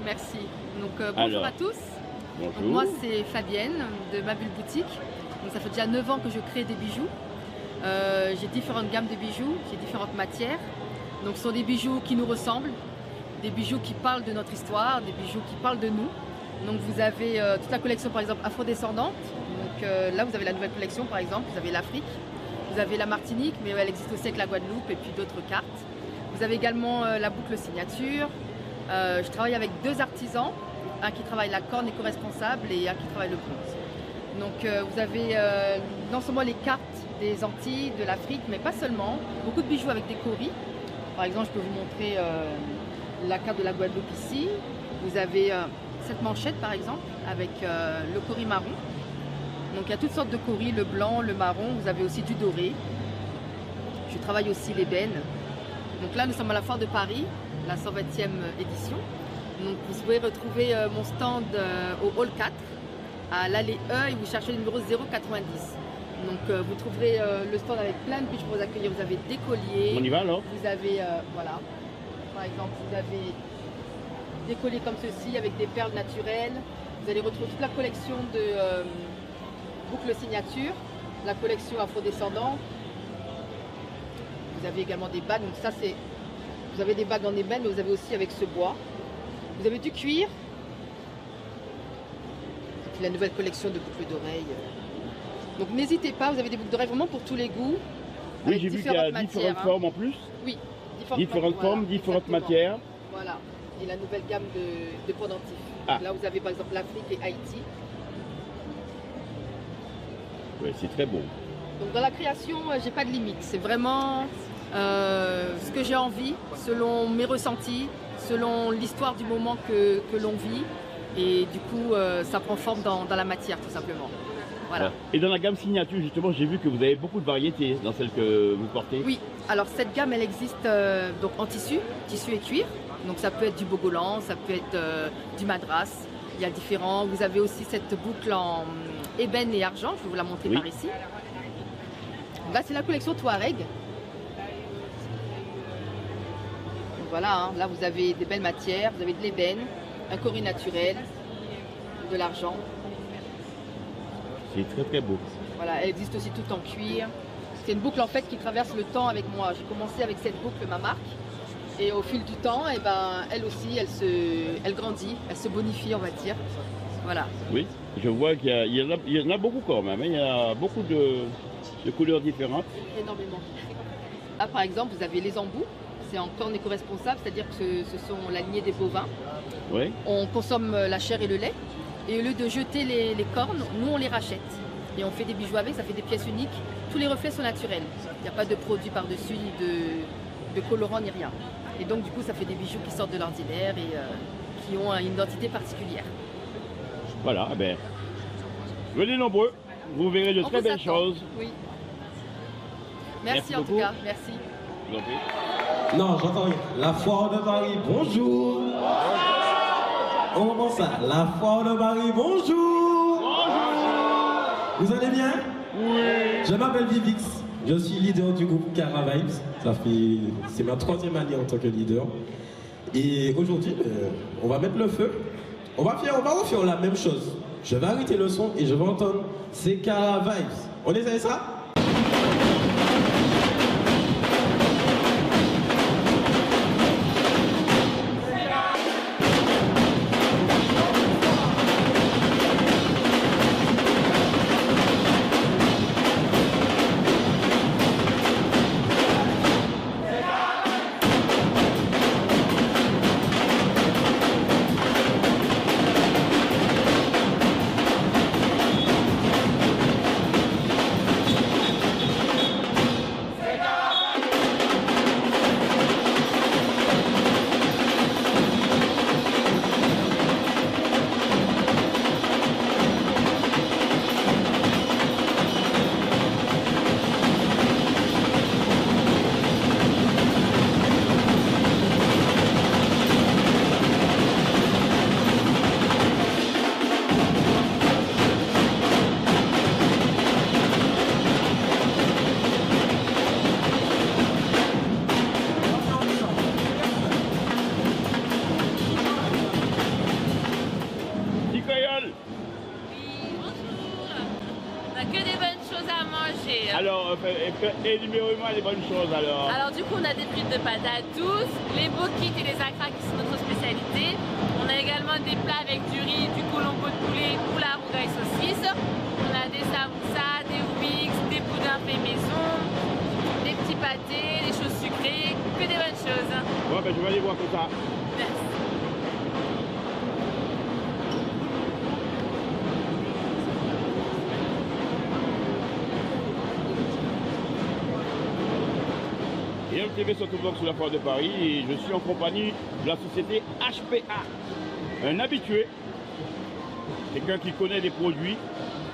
merci. Donc bonjour à tous. Bonjour. Donc, moi c'est Fabienne de Ma Bulle Boutique. Donc, ça fait déjà 9 ans que je crée des bijoux. J'ai différentes gammes de bijoux, j'ai différentes matières. Donc ce sont des bijoux qui nous ressemblent, des bijoux qui parlent de notre histoire, des bijoux qui parlent de nous. Donc vous avez toute la collection par exemple afrodescendante. Donc là vous avez la nouvelle collection par exemple, vous avez l'Afrique, vous avez la Martinique, mais elle existe aussi avec la Guadeloupe et puis d'autres cartes. Vous avez également la boucle signature. Je travaille avec 2 artisans, un qui travaille la corne éco-responsable et un qui travaille le bronze. Donc vous avez non seulement les cartes des Antilles, de l'Afrique, mais pas seulement, beaucoup de bijoux avec des coris. Par exemple, je peux vous montrer la carte de la Guadeloupe ici. Vous avez cette manchette par exemple avec le cori marron. Donc il y a toutes sortes de coris, le blanc, le marron, vous avez aussi du doré. Je travaille aussi l'ébène. Donc là nous sommes à la foire de Paris, la 120e édition. Donc vous pouvez retrouver mon stand au hall 4 à l'allée E et vous cherchez le numéro 090. Donc vous trouverez le stand avec plein de bijoux pour vous accueillir. Vous avez des colliers. On y va alors? Vous avez, voilà, par exemple, vous avez des colliers comme ceci avec des perles naturelles. Vous allez retrouver toute la collection de boucles signature, la collection afrodescendante. Vous avez également des bagues. Donc ça c'est, vous avez des bagues en ébène, mais vous avez aussi avec ce bois. Vous avez du cuir. Et puis la nouvelle collection de boucles d'oreilles. Donc n'hésitez pas, vous avez des boucles d'oreilles vraiment pour tous les goûts. Oui, j'ai vu qu'il y a différentes formes en plus. Oui, différentes formes, voilà, différentes exactement. matières. Voilà, et la nouvelle gamme de pendentifs. Ah. Là vous avez par exemple l'Afrique et Haïti. Oui, c'est très beau. Donc dans la création, j'ai pas de limite. C'est vraiment ce que j'ai envie, selon mes ressentis, selon l'histoire du moment que l'on vit. Et du coup, ça prend forme dans la matière tout simplement. Voilà. Et dans la gamme signature, justement, j'ai vu que vous avez beaucoup de variétés dans celle que vous portez. Oui, alors cette gamme, elle existe donc en tissu et cuir. Donc ça peut être du bogolan, ça peut être du madras. Il y a différents. Vous avez aussi cette boucle en ébène et argent. Je vais vous la montrer par ici. Là, c'est la collection Touareg. Donc voilà, hein, là vous avez des belles matières. Vous avez de l'ébène, un cori naturel, de l'argent. C'est très très beau. Voilà, elle existe aussi tout en cuir. C'est une boucle en fait qui traverse le temps avec moi. J'ai commencé avec cette boucle, ma marque. Et au fil du temps, et ben, elle aussi, elle grandit, elle se bonifie, on va dire. Voilà. Oui, je vois qu'il y en a beaucoup quand même. Il y a beaucoup de couleurs différentes. Énormément. Là, par exemple, vous avez les embouts. C'est en corne éco-responsable, c'est-à-dire que ce sont la lignée des bovins. Oui. On consomme la chair et le lait. Et au lieu de jeter les cornes, nous on les rachète. Et on fait des bijoux avec, ça fait des pièces uniques. Tous les reflets sont naturels. Il n'y a pas de produit par-dessus, ni de colorant, ni rien. Et donc du coup ça fait des bijoux qui sortent de l'ordinaire et qui ont une identité particulière. Voilà, ben, venez nombreux, vous verrez de très belles choses. Oui. Merci en tout cas, merci. Je vous en prie. Non, j'entends rien. La foire de Paris, bonjour. Comment ça? La foire de Paris, bonjour. Vous allez bien? Oui. Je m'appelle Vivix. Je suis leader du groupe Cara Vibes. C'est ma 3e année en tant que leader. Et aujourd'hui, on va mettre le feu. On va refaire la même chose. Je vais arrêter le son et je vais entendre c'est Cara Vibes. On essaye ça? énumérez-moi les bonnes choses alors. Alors du coup, on a des frites de patates douces, les bokits et les akras qui sont notre spécialité. On a également des plats avec du riz, du colombo de poulet, poula, rougail, saucisse. On a des samoussas, des wix, des boudins faits maison, des petits pâtés, des choses sucrées, que des bonnes choses. Bon, ben, je vais aller voir tout ça. Merci. TV se trouve donc sur la foire de Paris et je suis en compagnie de la société HPA. Un habitué, quelqu'un qui connaît les produits,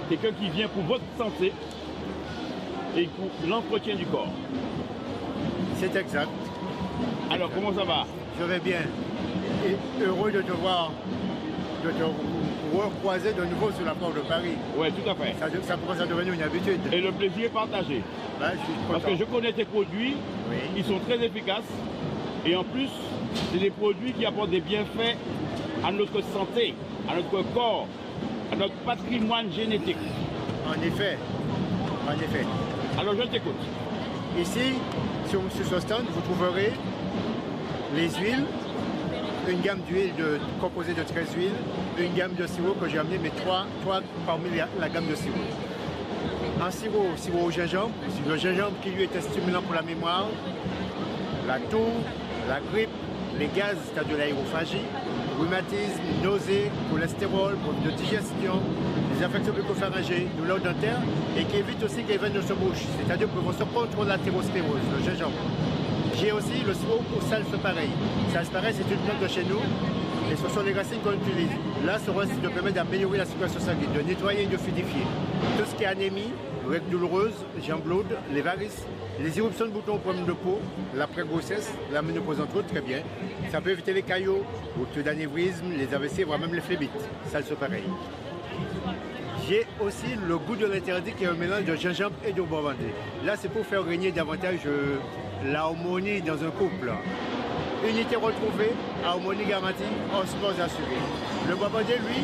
quelqu'un qui vient pour votre santé et pour l'entretien du corps. C'est exact. Alors, comment ça va? Je vais bien. Et heureux de te voir, de te recroiser de nouveau sur la foire de Paris. Oui, tout à fait. Ça commence à devenir une habitude. Et le plaisir est partagé. Ben, je suis Parce content. que je connais tes produits, Oui. ils sont très efficaces. Et en plus, c'est des produits qui apportent des bienfaits à notre santé, à notre corps, à notre patrimoine génétique. En effet. En effet. Alors, je t'écoute. Ici, sur ce stand, vous trouverez les huiles, une gamme d'huiles composée de 13 huiles, une gamme de sirop que j'ai amené, mais trois parmi la gamme de sirop. Un sirop au gingembre, le gingembre qui lui était stimulant pour la mémoire, la toux, la grippe, les gaz, c'est-à-dire l'aérophagie, rhumatisme, nausées, cholestérol, problèmes de digestion, les infections bucco-pharyngées, douleurs dentaires, et qui évite aussi que les veines ne se bouchent, c'est-à-dire que se contre l'athérosclérose, le gingembre. J'ai aussi le sirop au salse-pareil. Salse-pareil, c'est une plante de chez nous, et ce sont les racines qu'on utilise. Là, ce reste de permettre d'améliorer la circulation sanguine, de nettoyer et de fluidifier. Tout ce qui est anémie, règles douloureuses, jambes lourdes, les varices, les éruptions de boutons, problèmes de peau, l'après-grossesse, la ménopause entre autres, très bien. Ça peut éviter les caillots, rupture d'anévrisme, les AVC, voire même les phlébites. Salse-pareil. J'ai aussi le goût de l'interdit qui est un mélange de gingembre et de bovendé. Là, c'est pour faire régner davantage l'harmonie dans un couple. Unité retrouvée, harmonie garantie, osmose assurée. Le bovendé, lui,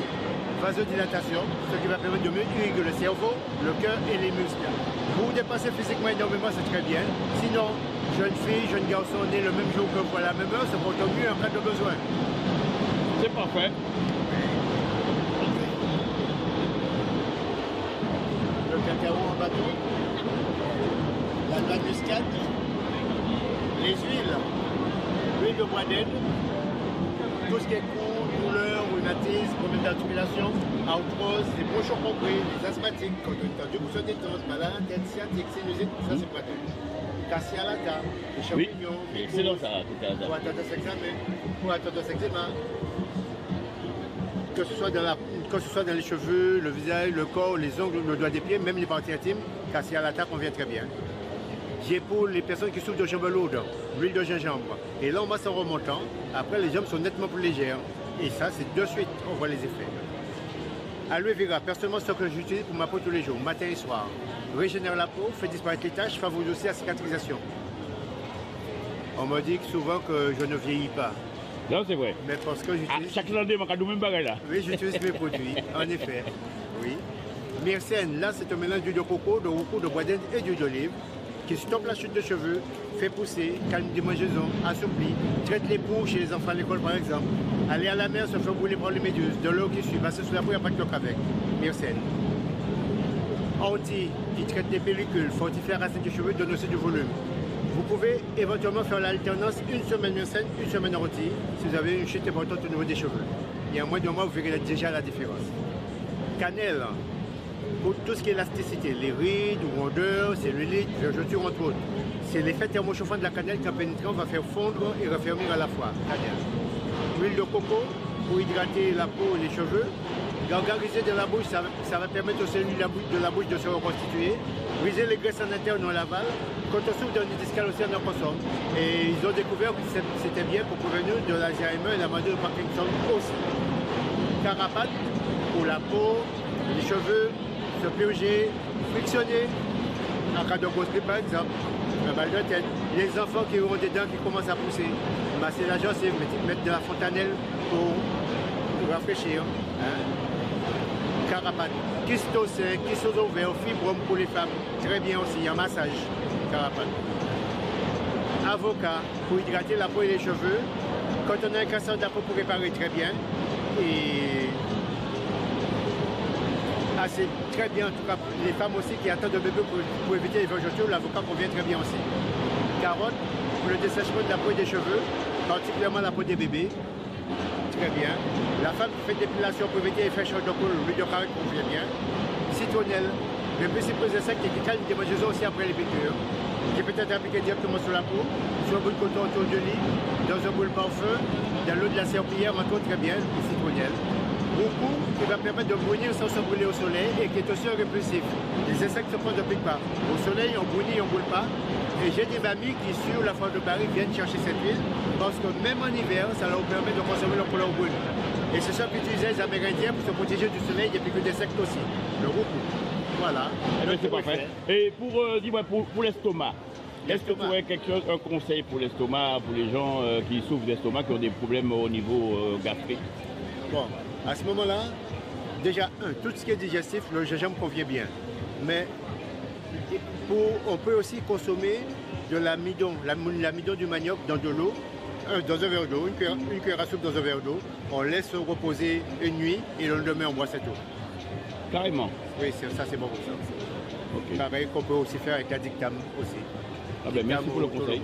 vasodilatation, ce qui va permettre de mieux irriguer le cerveau, le cœur et les muscles. Vous vous dépassez physiquement énormément, c'est très bien. Sinon, jeune fille, jeune garçon, né le même jour que vous à la même heure, se porte mieux en cas de besoin. C'est parfait. Le cacao en bâton, la noix de muscade, les huiles, l'huile de bois d'aide, tout ce qui est cours, douleur, rhumatisme, problème d'articulation, arthrose, les bronchons compris, les asthmatiques, quand on est tendu pour se détendre, malade, tête, sciatique, sinusite, ça c'est pas tout. Cassia lata, les champignons, Oui, excellent ça, tout à pour atteindre cet examen, pour atteindre cet eczéma. Que ce soit dans les cheveux, le visage, le corps, les ongles, le doigt des pieds, même les parties intimes, cassia lata convient très bien. J'ai pour les personnes qui souffrent de jambes lourdes, l'huile de gingembre. Et là, on masse en remontant. Après, les jambes sont nettement plus légères. Et ça, c'est de suite, on voit les effets. Aloe vera, personnellement, ce que j'utilise pour ma peau tous les jours, matin et soir. Régénère la peau, fait disparaître les taches, favorise aussi la cicatrisation. On me dit souvent que je ne vieillis pas. Non, c'est vrai. Mais parce que j'utilise... Chaque journée, je vais même bagarre là. Oui, j'utilise mes produits, en effet. Oui. Myrcène, là, c'est un mélange d'huile de coco, de roucou, de bois d'Inde et d'huile d'olive qui stoppe la chute de cheveux, fait pousser, calme des démangeaisons, assouplit, traite les poux chez les enfants à l'école par exemple. Aller à la mer, se faire brûler par les méduses, de l'eau qui suit, passer sous la peau, il n'y a pas de coque avec. Myrcène. Ortie, qui traite les pellicules, fortifie la racine des cheveux, donne aussi du volume. Vous pouvez éventuellement faire l'alternance une semaine myrcène, une semaine ortie, si vous avez une chute importante au niveau des cheveux. Et en moins d'un mois, vous verrez déjà la différence. Cannelle, pour tout ce qui est élasticité, les rides, rondeurs, cellulite, vergeture entre autres. C'est l'effet thermochauffant de la cannelle qui en pénétrant va faire fondre et raffermir à la fois. Cannelle. Huile de coco pour hydrater la peau et les cheveux. Gargariser de la bouche, ça va permettre aux cellules de la bouche de se reconstituer. Briser les graisses en interne ou en aval. Quand on souffre d'un discal aussi, on en consomme. Et ils ont découvert que c'était bien pour prévenir de l'Alzheimer et la maladie de Parkinson aussi. Carapate pour la peau, les cheveux, se purger, frictionner, en cas de grosse grippe par exemple, un mal de tête. Les enfants qui auront des dents qui commencent à pousser, masser la gencive, mettre de la fontanelle pour rafraîchir. Hein. Carapate. Kysto sec, kysto ouvert, fibrome pour les femmes. Très bien aussi, un massage. Carapate. Avocat pour hydrater la peau et les cheveux. Quand on a un cancer de la peau pour réparer très bien. Et c'est très bien, en tout cas, les femmes aussi qui attendent un bébé pour éviter les vergetures, l'avocat convient très bien aussi. Carotte pour le dessèchement de la peau et des cheveux, particulièrement la peau des bébés. Très bien. La femme qui fait de l'épilation pour éviter les fraîcheurs de peau, l'huile de carotte convient bien. Citronnelle, le principe insectes et qui calme des démangeaisons aussi après les piqûres. Qui peut être appliqué directement sur la peau, sur un bout de coton autour du lit, dans un boule parfum, dans l'eau de la serpillière, on trouve très bien, le citronnelle. Beaucoup qui va permettre de brunir sans se brûler au soleil et qui est aussi un répulsif. Les insectes se prennent de pique pas. Au soleil, on brunit, on ne brûle pas. Et j'ai des amis qui, sur la foire de Paris, viennent chercher cette huile parce que même en hiver, ça leur permet de consommer leur couleur brune. Et c'est ça qu'utilisaient les Amérindiens pour se protéger du soleil et puis que d'insectes aussi. Le roucou. Voilà. C'est parfait. Et dis-moi, pour l'estomac, est-ce que tu aurais quelque chose, un conseil pour l'estomac, pour les gens qui souffrent d'estomac, qui ont des problèmes au niveau gastrique? Bon, à ce moment-là, déjà, tout ce qui est digestif, le gingembre convient bien. Mais on peut aussi consommer de l'amidon du manioc dans de l'eau, dans un verre d'eau, une cuillère à soupe dans un verre d'eau. On laisse reposer une nuit et le lendemain, on boit cette eau. Carrément. Oui, ça c'est bon pour ça. Okay. Pareil qu'on peut aussi faire avec la dictame aussi. Ah ben, merci pour le conseil.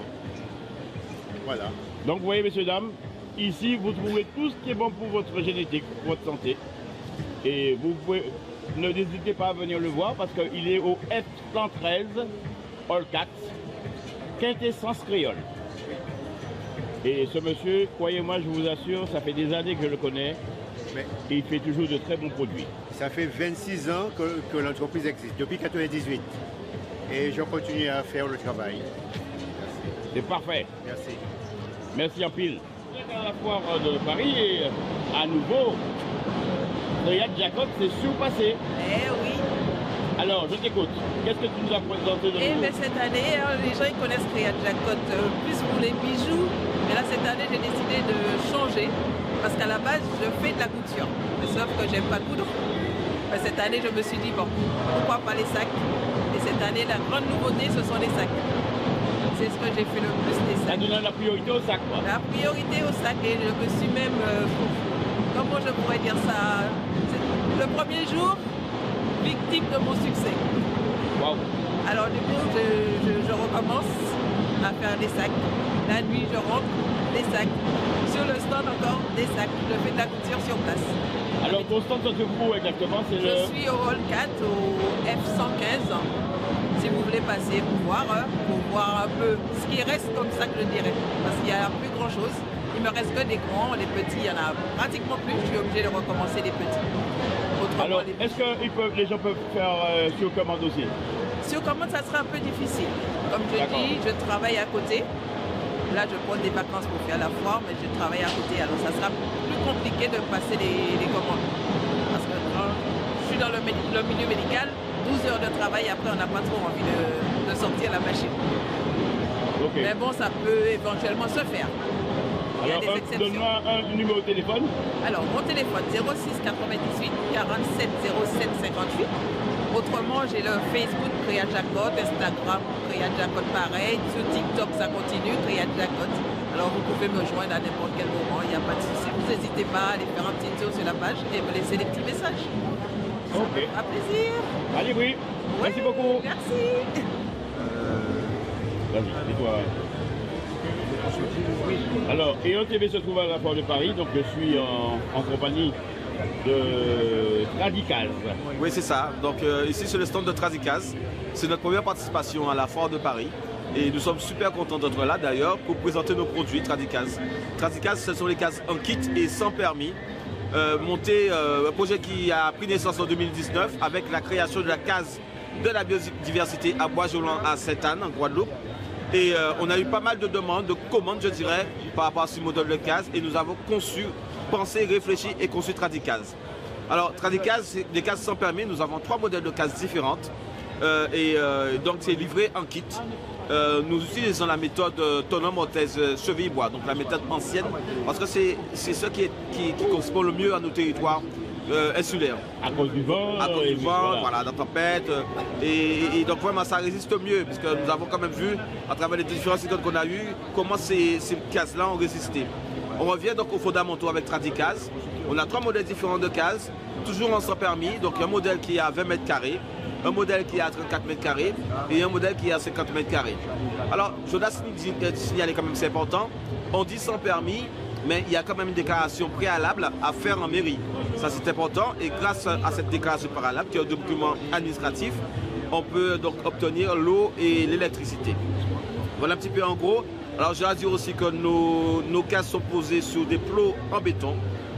Voilà. Donc vous voyez, messieurs, dames, ici vous trouvez tout ce qui est bon pour votre génétique, pour votre santé. Et vous pouvez, n'hésitez pas à venir le voir parce qu'il est au F113, Hall 4, quintessence créole. Et ce monsieur, croyez-moi, je vous assure, ça fait des années que je le connais. Et il fait toujours de très bons produits. Ça fait 26 ans que l'entreprise existe, depuis 1998. Et je continue à faire le travail. C'est parfait. Merci. Merci en pile. À la foire de Paris et à nouveau, Riyad Jacob s'est surpassé. Eh oui. Alors, je t'écoute. Qu'est-ce que tu nous as présenté de nouveau? Cette année, les gens ils connaissent Riyad Jacob plus pour les bijoux. Mais là, cette année, j'ai décidé de changer. Parce qu'à la base, je fais de la couture. Mais sauf que j'aime pas coudre. Mais cette année, je me suis dit, bon, pourquoi pas les sacs? Et cette année, la grande nouveauté, ce sont les sacs. C'est ce que j'ai fait le plus, les sacs. Ça donne la priorité aux sacs, quoi. La priorité aux sacs. Et je me suis même, comment je pourrais dire ça? Le premier jour, victime de mon succès. Wow. Alors du coup, je recommence à faire des sacs. La nuit, je rentre, des sacs. Sur le stand encore, des sacs. Je fais de la couture sur place. Alors ton stand, ça se trouve où exactement? Je suis au Hall 4, au F115. Si vous voulez passer pour voir un peu ce qui reste comme ça que je dirais. Parce qu'il n'y a plus grand chose. Il me reste que des grands, les petits, il y en a pratiquement plus. Je suis obligé de recommencer les petits. Autrement, alors, est-ce que les gens peuvent faire sur commande aussi? Sur commande, ça sera un peu difficile. Comme je dis, je travaille à côté. Là, je prends des vacances pour faire la foire, mais je travaille à côté. Alors, ça sera plus compliqué de passer les commandes. Parce que quand je suis dans le milieu médical, 12 heures de travail, après, on n'a pas trop envie de sortir la machine. Okay. Mais bon, ça peut éventuellement se faire. Alors, donne-moi un numéro de téléphone. Alors, mon téléphone, 06 98 47 07 58. Autrement, j'ai le Facebook Riyad Jacob, Instagram Riyad Jacob pareil, sur TikTok ça continue, Riyad Jacob. Alors vous pouvez me joindre à n'importe quel moment, il n'y a pas de souci. Vous n'hésitez pas à aller faire un petit tour sur la page et me laisser des petits messages. Ok. Ça fera plaisir. Allez, oui. Merci beaucoup. Merci. Vas-y, dis-toi. Alors, EON TV se trouve à la foire de Paris, donc je suis en compagnie de Tradicaz. Oui, c'est ça. Donc ici c'est le stand de Tradicaz. C'est notre première participation à la foire de Paris. Et nous sommes super contents d'être là d'ailleurs pour présenter nos produits Tradicaz. Tradicaz, ce sont les cases en kit et sans permis. Un projet qui a pris naissance en 2019 avec la création de la case de la biodiversité à Bois-Jolant à Sainte-Anne en Guadeloupe. Et on a eu pas mal de demandes, de commandes je dirais, par rapport à ce modèle de case. Et nous avons conçu, pensé, réfléchi et conçu Tradicaz. Alors Tradicaz, c'est des cases sans permis. Nous avons 3 modèles de cases différentes. Donc c'est livré en kit. Nous utilisons la méthode tonneau orthèse cheville bois, donc la méthode ancienne, parce que c'est ce qui correspond le mieux à nos territoires insulaire. À cause du vent. À cause du vent, voilà, la tempête. Et donc vraiment ça résiste mieux, puisque nous avons quand même vu, à travers les différents cyclones qu'on a eu, comment ces cases-là ont résisté. On revient donc aux fondamentaux avec Tradicase. On a 3 modèles différents de cases, toujours en sans permis. Donc un modèle qui est à 20 mètres carrés, un modèle qui est à 34 mètres carrés et un modèle qui est à 50 mètres carrés. Alors, je dois signaler quand même, c'est important, on dit sans permis, mais il y a quand même une déclaration préalable à faire en mairie. Ça c'est important et grâce à cette déclaration préalable, qui est un document administratif, on peut donc obtenir l'eau et l'électricité. Voilà un petit peu en gros. Alors je dois dire aussi que nos cases sont posées sur des plots en béton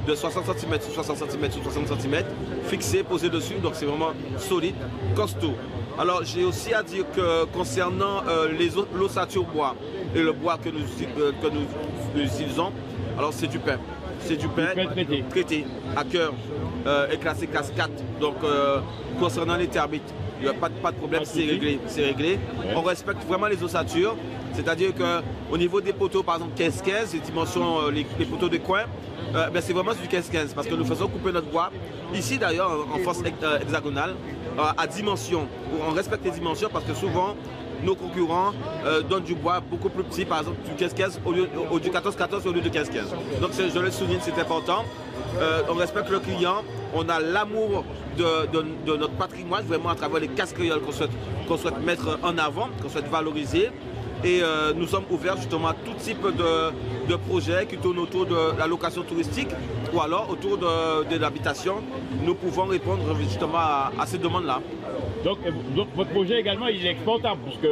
de 60 cm sur 60 cm sur 60 cm, fixés, posés dessus, donc c'est vraiment solide, costaud. Alors j'ai aussi à dire que concernant l'ossature bois et le bois que nous utilisons, alors c'est du pin. C'est du pin traité à cœur et classé classe 4. Donc concernant les termites, il n'y a pas de problème, c'est réglé. Ouais. On respecte vraiment les ossatures, c'est-à-dire qu'au niveau des poteaux, par exemple 15-15, les dimensions, les poteaux de coin, ben c'est vraiment du 15-15 parce que nous faisons couper notre bois. Ici d'ailleurs, en force hexagonale, à dimension. On respecte les dimensions parce que souvent, nos concurrents donnent du bois beaucoup plus petit, par exemple du 15-15 au du 14-14 au lieu de 15-15. Donc je le souligne, c'est important. On respecte le client, on a l'amour de notre patrimoine, vraiment à travers les cases créoles qu'on souhaite mettre en avant, qu'on souhaite valoriser. Et nous sommes ouverts justement à tout type de projets qui tournent autour de la location touristique ou alors autour de l'habitation. Nous pouvons répondre justement à ces demandes-là. Donc votre projet également il est exportable, puisque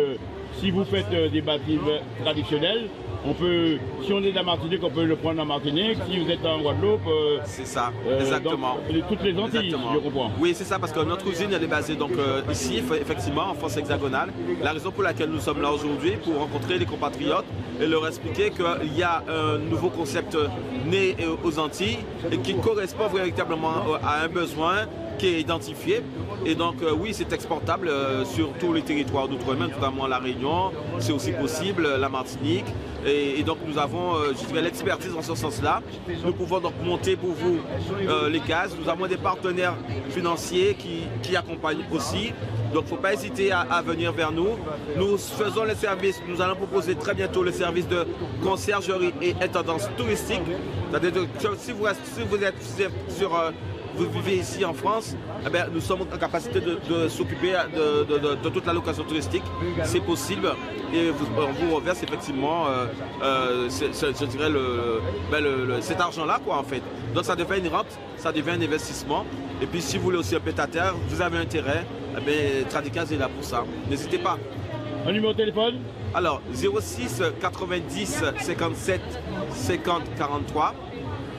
si vous faites des bâtiments traditionnels, on peut, si on est de la Martinique, on peut le prendre en Martinique. Si vous êtes en Guadeloupe, c'est ça, exactement. Donc, toutes les Antilles, si je comprends. Oui, c'est ça, parce que notre usine elle est basée donc ici, effectivement, en France hexagonale. La raison pour laquelle nous sommes là aujourd'hui, pour rencontrer les compatriotes et leur expliquer qu'il y a un nouveau concept né aux Antilles et qui correspond véritablement à un besoin qui est identifié. Et donc oui, c'est exportable sur tous les territoires d'outre-mer, notamment la Réunion, c'est aussi possible, la Martinique. Et donc nous avons l'expertise dans ce sens-là. Nous pouvons donc monter pour vous les cases. Nous avons des partenaires financiers qui accompagnent aussi. Donc il ne faut pas hésiter à venir vers nous. Nous faisons les services, nous allons proposer très bientôt le service de conciergerie et intendance touristique. C'est-à-dire que si vous êtes vous vivez ici en France, eh bien, nous sommes en capacité de s'occuper de toute la location touristique. C'est possible et on vous reverse effectivement je dirais cet argent-là quoi en fait. Donc ça devient une rente, ça devient un investissement. Et puis si vous voulez aussi un pied-à-terre, vous avez intérêt, eh bien, Tradicase est là pour ça. N'hésitez pas. Un numéro de téléphone? Alors 06 90 57 50 43.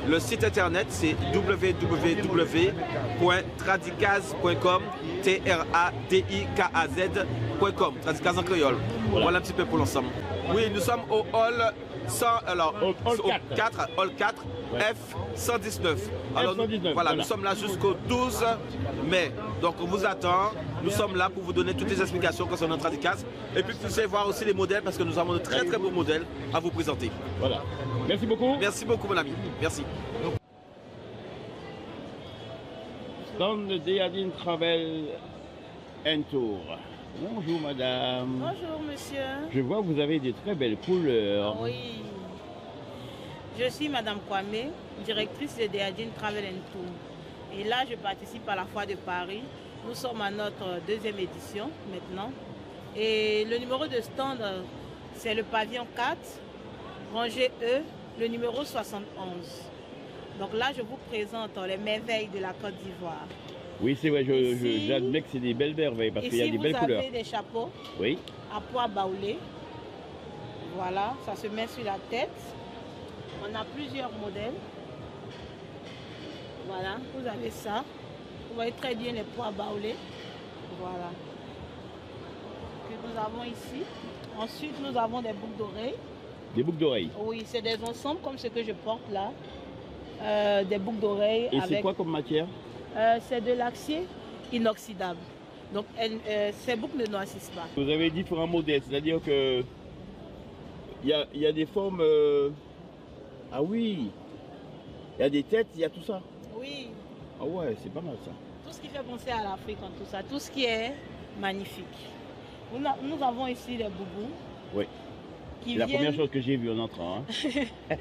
Le site internet c'est www.tradicase.com, TRADIKAZ.com, Tradicase en créole. Voilà un petit peu pour l'ensemble. Oui, nous sommes au hall 100, alors hall 4, hall 4, ouais. F119. Alors F119, voilà, nous sommes là jusqu'au 12 mai. Donc on vous attend. Nous sommes là pour vous donner toutes les explications concernant Tradicase et puis vous pouvez voir aussi les modèles parce que nous avons de très très beaux modèles à vous présenter. Voilà. Merci beaucoup. Merci beaucoup mon ami. Merci. Stand de Déadine Travel and Tour. Bonjour madame. Bonjour monsieur. Je vois que vous avez des très belles couleurs. Oui. Je suis madame Kwame, directrice de Déadine Travel and Tour. Et là je participe à la Foire de Paris. Nous sommes à notre 2e édition maintenant. Et le numéro de stand, c'est le pavillon 4, rangée E, le numéro 71. Donc là, je vous présente les merveilles de la Côte d'Ivoire. Oui, c'est vrai, j'admets que c'est des belles merveilles parce qu'il y a des belles couleurs. Ici, vous avez des chapeaux oui. à pois baoulés. Voilà, ça se met sur la tête. On a plusieurs modèles. Voilà, vous avez ça. Vous voyez très bien les pois baoulés. Voilà. Que nous avons ici. Ensuite, nous avons des boucles d'oreilles. Des boucles d'oreilles? Oui, c'est des ensembles comme ce que je porte là. Des boucles d'oreilles. Et c'est quoi comme matière? C'est de l'acier inoxydable. Donc, ces boucles ne noircissent pas. Vous avez différents modèles, c'est-à-dire que il y a des formes... Ah oui, il y a des têtes, il y a tout ça. Oui. Ah ouais, c'est pas mal ça. Tout ce qui fait penser à l'Afrique en tout ça, tout ce qui est magnifique. Nous avons ici les boubous. Oui. C'est la première chose que j'ai vue en entrant. Hein.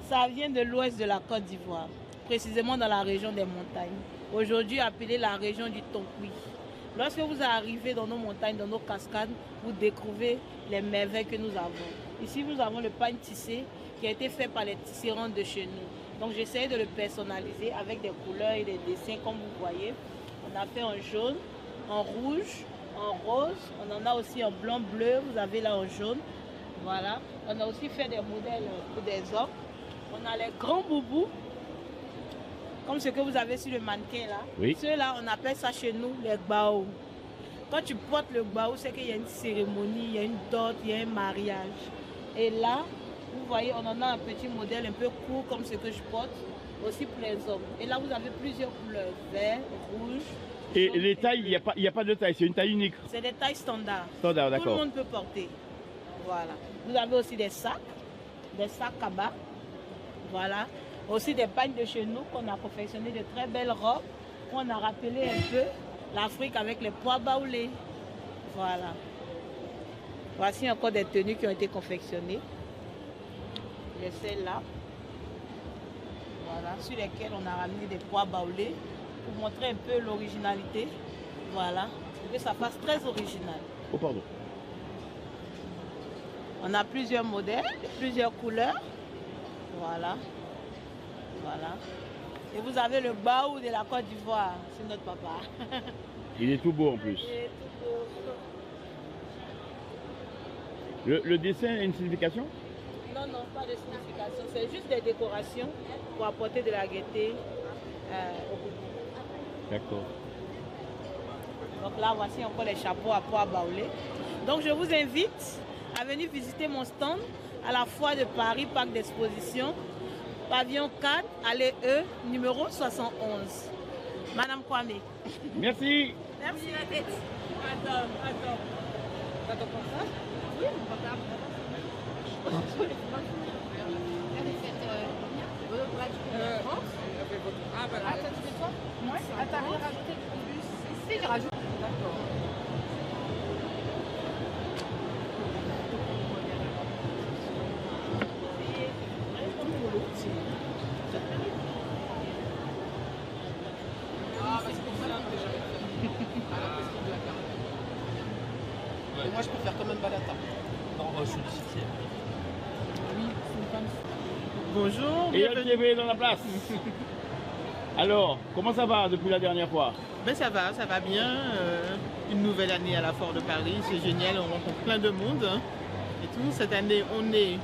Ça vient de l'ouest de la Côte d'Ivoire, précisément dans la région des montagnes. Aujourd'hui appelée la région du Tonkoui. Lorsque vous arrivez dans nos montagnes, dans nos cascades, vous découvrez les merveilles que nous avons. Ici, nous avons le pagne tissé qui a été fait par les tisserands de chez nous. Donc, j'essaie de le personnaliser avec des couleurs et des dessins, comme vous voyez. On a fait en jaune, en rouge, en rose. On en a aussi en blanc, bleu. Vous avez là en jaune. Voilà. On a aussi fait des modèles pour des hommes. On a les grands boubous, comme ce que vous avez sur le mannequin là. Oui. Ceux-là, on appelle ça chez nous les gbao. Quand tu portes le gbao, c'est qu'il y a une cérémonie, il y a une dot, il y a un mariage. Et là, vous voyez, on en a un petit modèle un peu court comme ce que je porte, aussi pour les hommes. Et là, vous avez plusieurs couleurs, vert, rouge. Et jaune, les tailles, il n'y a pas de taille, c'est une taille unique. c'est des tailles standards. Standard, Tout le d'accord. monde peut porter. Voilà. Vous avez aussi des sacs à bas. Voilà. Aussi des pagnes de chez nous qu'on a confectionné de très belles robes. On a rappelé un peu l'Afrique avec les pois baoulés. Voilà. Voici encore des tenues qui ont été confectionnées. Il y a celle-là. Voilà. Sur lesquelles on a ramené des pois baoulés pour montrer un peu l'originalité. Voilà. Et que ça fasse très original. Oh, pardon. On a plusieurs modèles, plusieurs couleurs. Voilà. Voilà. Et vous avez le baou de la Côte d'Ivoire. C'est notre papa. Il est tout beau en plus. Il est tout beau. Le dessin a une signification? Non, non, pas de signification. C'est juste des décorations pour apporter de la gaieté au boubou. D'accord. Donc là, voici encore les chapeaux à pois baoulés. Donc je vous invite à venir visiter mon stand à la Foire de Paris, parc d'exposition, pavillon 4, allée E, numéro 71. Madame Kwame. Merci. Merci la tête. Attends. T'attends pour ça? Oui, mon portable. Ah, bah, Ah, ça tu fais toi? Moi, à t'as rien rajouté en plus. Si, j'ai rajouté. D'accord. Ah, bah, c'est pour ça que déjà à la question de la carte. Et moi, je préfère quand même Balata. Non, je suis légitime. Oui, c'est une femme. Bonjour, Et bienvenue. LTV dans la place. Alors, comment ça va depuis la dernière fois? Ben ça va bien. Une nouvelle année à la Foire de Paris, c'est génial, on rencontre plein de monde. Hein, et tout. Cette année, on est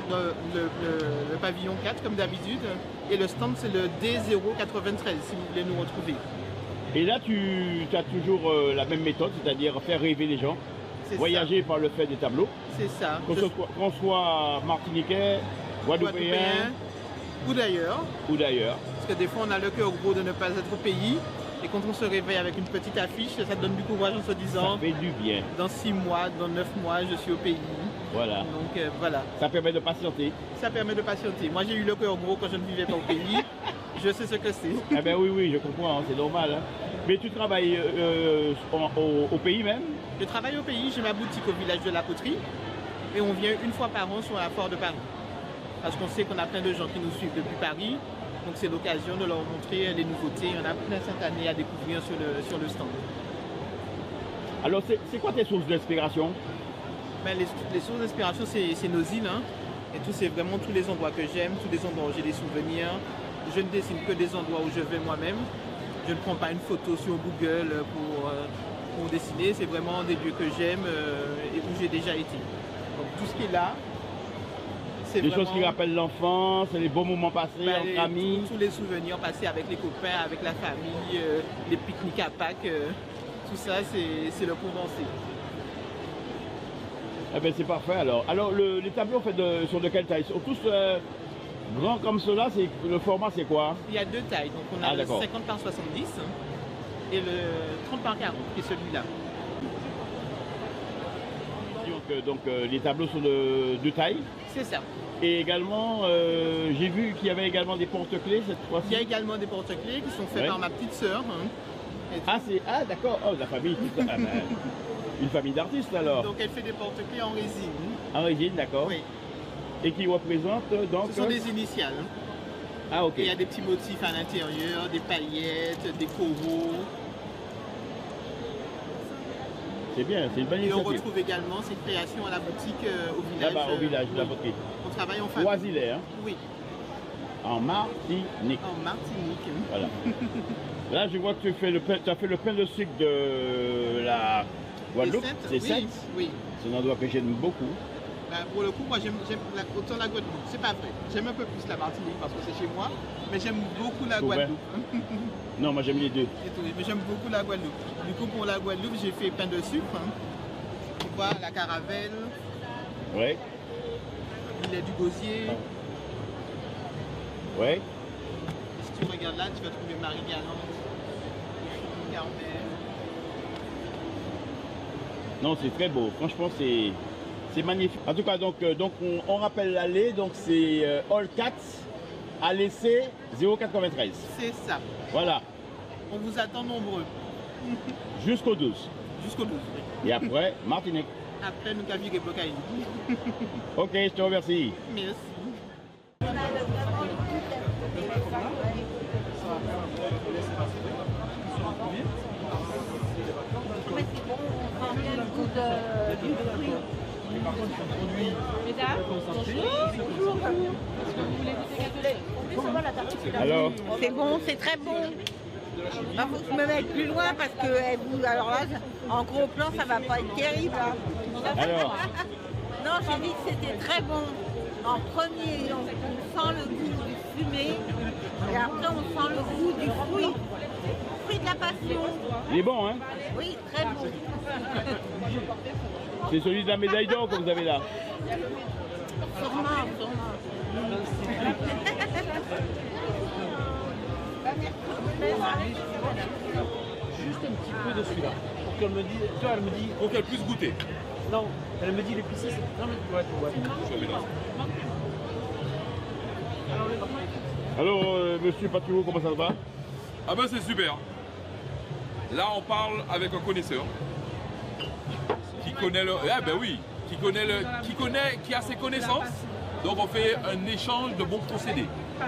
dans le pavillon 4 comme d'habitude. Et le stand, c'est le D093 si vous voulez nous retrouver. Et là, tu as toujours la même méthode, c'est-à-dire faire rêver les gens, C'est voyager par le fait des tableaux, ça. C'est ça. qu'on soit martiniquais, guadeloupéen Ou d'ailleurs. ou d'ailleurs. Parce que des fois, on a le cœur gros de ne pas être au pays. Et quand on se réveille avec une petite affiche, ça donne du courage en se Ça disant fait du bien. dans 6 mois, dans 9 mois, je suis au pays. Voilà. Donc voilà, Ça permet de patienter. ça permet de patienter. Moi, j'ai eu le cœur gros quand je ne vivais pas au pays. Je sais ce que c'est. Ah ben oui, je comprends, hein, c'est normal. Hein. Mais tu travailles au pays même? Je travaille au pays, j'ai ma boutique au village de la Poterie. Et on vient une fois par an sur la Foire de Paris. Parce qu'on sait qu'on a plein de gens qui nous suivent depuis Paris. Donc c'est l'occasion de leur montrer les nouveautés. Il y en a plein cette année à découvrir sur le stand. Alors, c'est quoi tes sources d'inspiration? Ben, les sources d'inspiration, c'est nos îles. Hein. Et tout, c'est vraiment tous les endroits que j'aime, tous les endroits où j'ai des souvenirs. Je ne dessine que des endroits où je vais moi-même. Je ne prends pas une photo sur Google pour dessiner. C'est vraiment des lieux que j'aime et où j'ai déjà été. Donc tout ce qui est là, c'est Des vraiment... choses qui rappellent l'enfance, les bons moments passés entre amis. Tous les souvenirs passés avec les copains, avec la famille, les pique-niques à Pâques. Tout ça, c'est le condensé. Eh ben c'est parfait alors. Alors les tableaux en fait, sont de quelle taille? Sont tous grands comme cela, le format c'est quoi? Il y a deux tailles, donc on a Ah, le d'accord. 50 par 70 et le 30 par 40 qui est celui-là. Donc les tableaux sont de taille. C'est ça. Et également, j'ai vu qu'il y avait également des porte-clés cette fois-ci. Il y a également des porte-clés qui sont faits par ma petite sœur. Ah, d'accord. Oh, la famille. Ah, ben, une famille d'artistes alors. Donc elle fait des porte-clés en résine. En résine, d'accord. Oui. Et qui représentent donc... Ce sont des initiales. Ah, ok. Il y a des petits motifs à l'intérieur, des paillettes, des coraux. C'est bien, c'est une bonne Et on initiative. retrouve également ces créations à la boutique au village. Là-bas, au village, de la poterie. On travaille en famille. Oisilais, hein? Oui. En Martinique. En Martinique. Voilà. Là, je vois que tu as fait le pain de sucre de la Guadeloupe. C'est oui, Sainte. oui. C'est un endroit que j'aime beaucoup. Ben, pour le coup, moi j'aime autant la Guadeloupe. C'est pas vrai. J'aime un peu plus la Martinique parce que c'est chez moi. Mais j'aime beaucoup la Guadeloupe. Non, moi j'aime les deux. Mais j'aime beaucoup la Guadeloupe. Du coup, pour la Guadeloupe, j'ai fait pain de sucre. Tu vois, la caravelle. Ouais. Il est du gosier. Ouais. Si tu regardes là, tu vas trouver Marie-Galante. Carmel. Non, c'est très beau. Franchement, c'est magnifique. En tout cas, donc on rappelle l'allée. Donc c'est All Cats, allée C 093. C'est ça. Voilà. On vous attend nombreux. Jusqu'au 12. Jusqu'au 12. Et après, Martinique. Après, nous avons vu Blocaïne. Ok, je te remercie. Merci. Alors, c'est bon, c'est très bon. Il faut que je me mette plus loin parce que alors là, en gros plan, ça va pas être terrible. Alors non, j'ai dit que c'était très bon. En premier, on sent le goût du fumé et après on sent le goût du fruit. Fruit de la passion. il est bon, hein? Oui, très bon. C'est celui de la médaille d'or que vous avez là. Sûrement. Juste un petit peu de celui-là. Pour qu'elle me dise, tu vois, elle me dit. Pour qu'elle puisse goûter. Non, elle me dit les piscis, c'est. Non, mais ouais. Alors, monsieur Patouot, comment ça va? Ah ben c'est super. Là on parle avec un connaisseur qui connaît le. Ah ben oui, qui a ses connaissances. Donc on fait un échange de bons procédés.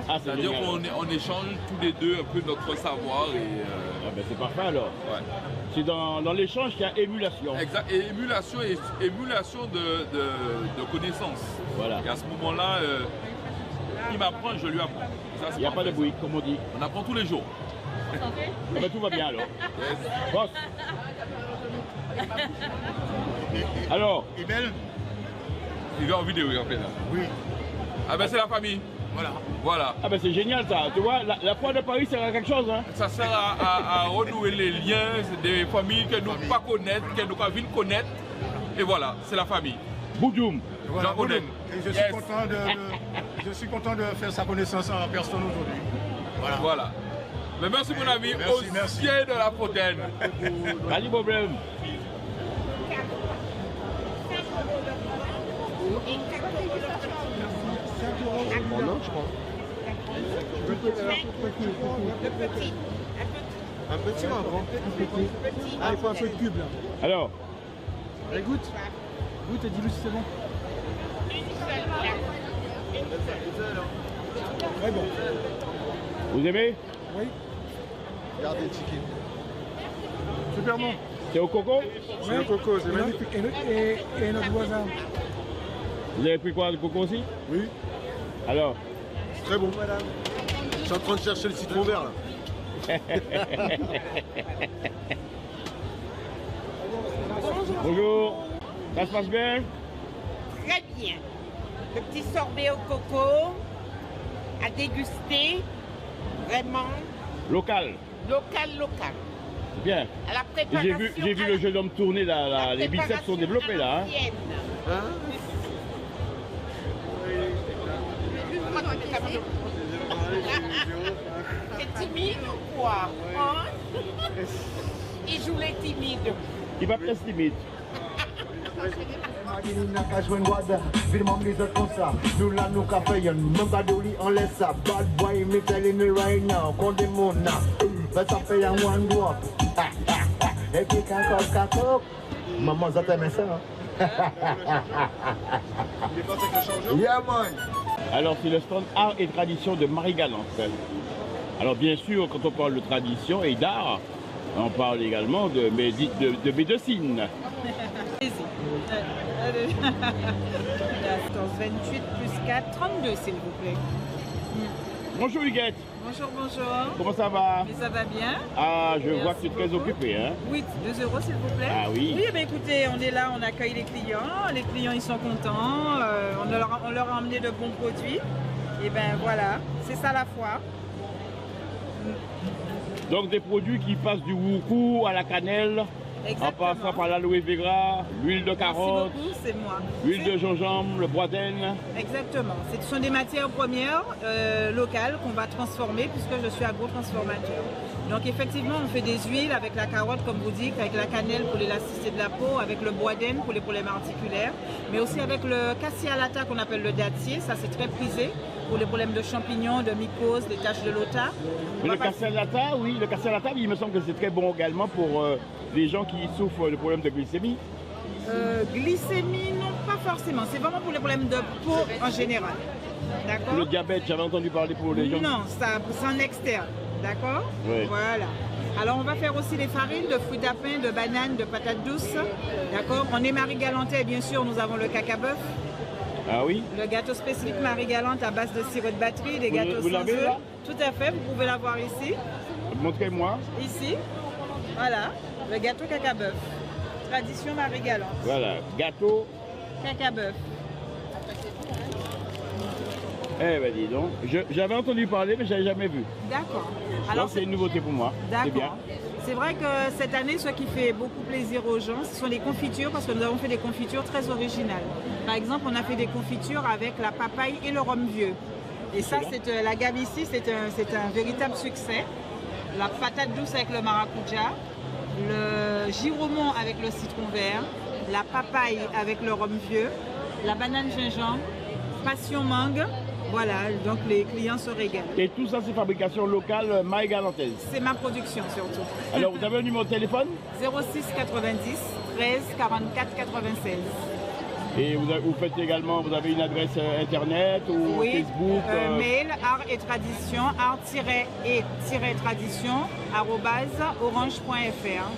Ah, c'est-à-dire qu'on échange tous les deux un peu notre savoir et. Ah ben c'est parfait alors. Ouais. C'est dans l'échange qu'il y a émulation. Exact. Et émulation de connaissances. Voilà. Et à ce moment-là, il m'apprend, je lui apprends. Il n'y a pas de bruit, comme on dit. On apprend tous les jours. Ah ben, tout va bien alors. Yes. Boss. Alors. Et belle? Il va en vidéo en fait là. Oui. Ah ben c'est la famille. Voilà. Ah ben c'est génial ça. Tu vois, la foire de Paris sert à quelque chose. Hein. Ça sert à renouer les liens des familles que nous ne pas connaître, que nous ne pas connaître. Et voilà, c'est la famille. Boudoum. Voilà, Jean Oden. et je suis content de faire sa connaissance en personne aujourd'hui. Voilà. Mais merci mon ami, merci. Pied de la Fontaine. Pas de problème. Non, je crois. Un petit ou un grand? Ah, il faut un peu de cube là. Alors. Allez, goûte. Goûte et dis-nous si c'est bon. Très bon. Vous aimez? Oui. Regardez le ticket. Super bon. C'est au coco? C'est au coco, c'est magnifique. Et notre voisin. Vous avez pris quoi, le coco aussi? Oui. Alors? C'est très bon, madame. Je suis en train de chercher le citron vert là. Bonjour. Ça se passe bien? Très bien. Le petit sorbet au coco à déguster. Vraiment Local. local. C'est bien. À la Et préparation. J'ai vu le jeune homme tourner là, les biceps sont développés là. Hein. C'est timide ou quoi hein? Il joue les timides. Il va presque limite. Nous n'a qu'à jouer une guada, vivement les autres comme ça. Nous là, nous qu'à faire un même badoli, on laisse ça. Bad boy, me telling me right now, qu'on des mots now. Mais ça fait un one drop. Et qui cacoc. Maman, ça t'aime ça, hein? Yeah, man. Alors, c'est le stand art et tradition de Marie-Galante. Alors, bien sûr, quand on parle de tradition et d'art, on parle également de médecine. Attends, 28 plus 4, 32 s'il vous plaît. Bonjour Huguette. Bonjour, bonjour. Comment ça va? Mais ça va bien. Ah, je vois que tu es très beaucoup. occupé, hein? Oui, 2 € s'il vous plaît. Ah oui. Oui, écoutez, on est là, on accueille les clients ils sont contents, on leur a emmené de bons produits. Et ben voilà, c'est ça la foire. Donc des produits qui passent du woukou à la cannelle, en passant par l'aloe vera, l'huile de carotte, c'est moi. L'huile de gingembre, le bois d'aine. Exactement. Ce sont des matières premières locales qu'on va transformer puisque je suis agro-transformateur. Donc effectivement, on fait des huiles avec la carotte, comme vous dites, avec la cannelle pour l'élasticité de la peau, avec le bois d'aine pour les problèmes articulaires, mais aussi avec le cassia lata qu'on appelle le dattier. Ça, c'est très prisé pour les problèmes de champignons, de mycoses, des taches de lota. Le cassia lata, oui, le cassia lata, il me semble que c'est très bon également pour les gens qui souffrent de problèmes de glycémie. Glycémie, non, pas forcément. C'est vraiment pour les problèmes de peau en général. D'accord. Le diabète, j'avais entendu parler pour les gens. Non, c'est en externe. D'accord. Oui. Voilà. Alors, on va faire aussi les farines de fruits à pain, de bananes, de patates douces. D'accord. On est Marie-Galantais, bien sûr, nous avons le cacabeuf. Ah oui. Le gâteau spécifique Marie-Galante à base de sirop de batterie, des gâteaux vous sans l'avez œufs. là? Tout à fait, vous pouvez l'avoir ici. Montrez-moi. Ici. Voilà. Le gâteau cacabeuf. Tradition Marie-Galante. Voilà, gâteau cacabeuf. Eh ben dis donc, j'avais entendu parler mais je n'avais jamais vu. D'accord. Alors c'est une nouveauté pour moi. C'est bien. D'accord. C'est vrai que cette année, ce qui fait beaucoup plaisir aux gens, ce sont les confitures parce que nous avons fait des confitures très originales. Par exemple, on a fait des confitures avec la papaye et le rhum vieux. Et ça, c'est la gamme ici, c'est un véritable succès. La patate douce avec le maracuja, le giromon avec le citron vert, la papaye avec le rhum vieux, la banane gingembre, passion mangue. Voilà, donc les clients se régalent. Et tout ça, c'est fabrication locale marie-galantaise. C'est ma production surtout. Alors, vous avez un numéro de téléphone? 06 90 13 44 96. Et vous faites également, vous avez une adresse internet ou oui, Facebook mail, art et tradition, art-et-tradition, @orange.fr.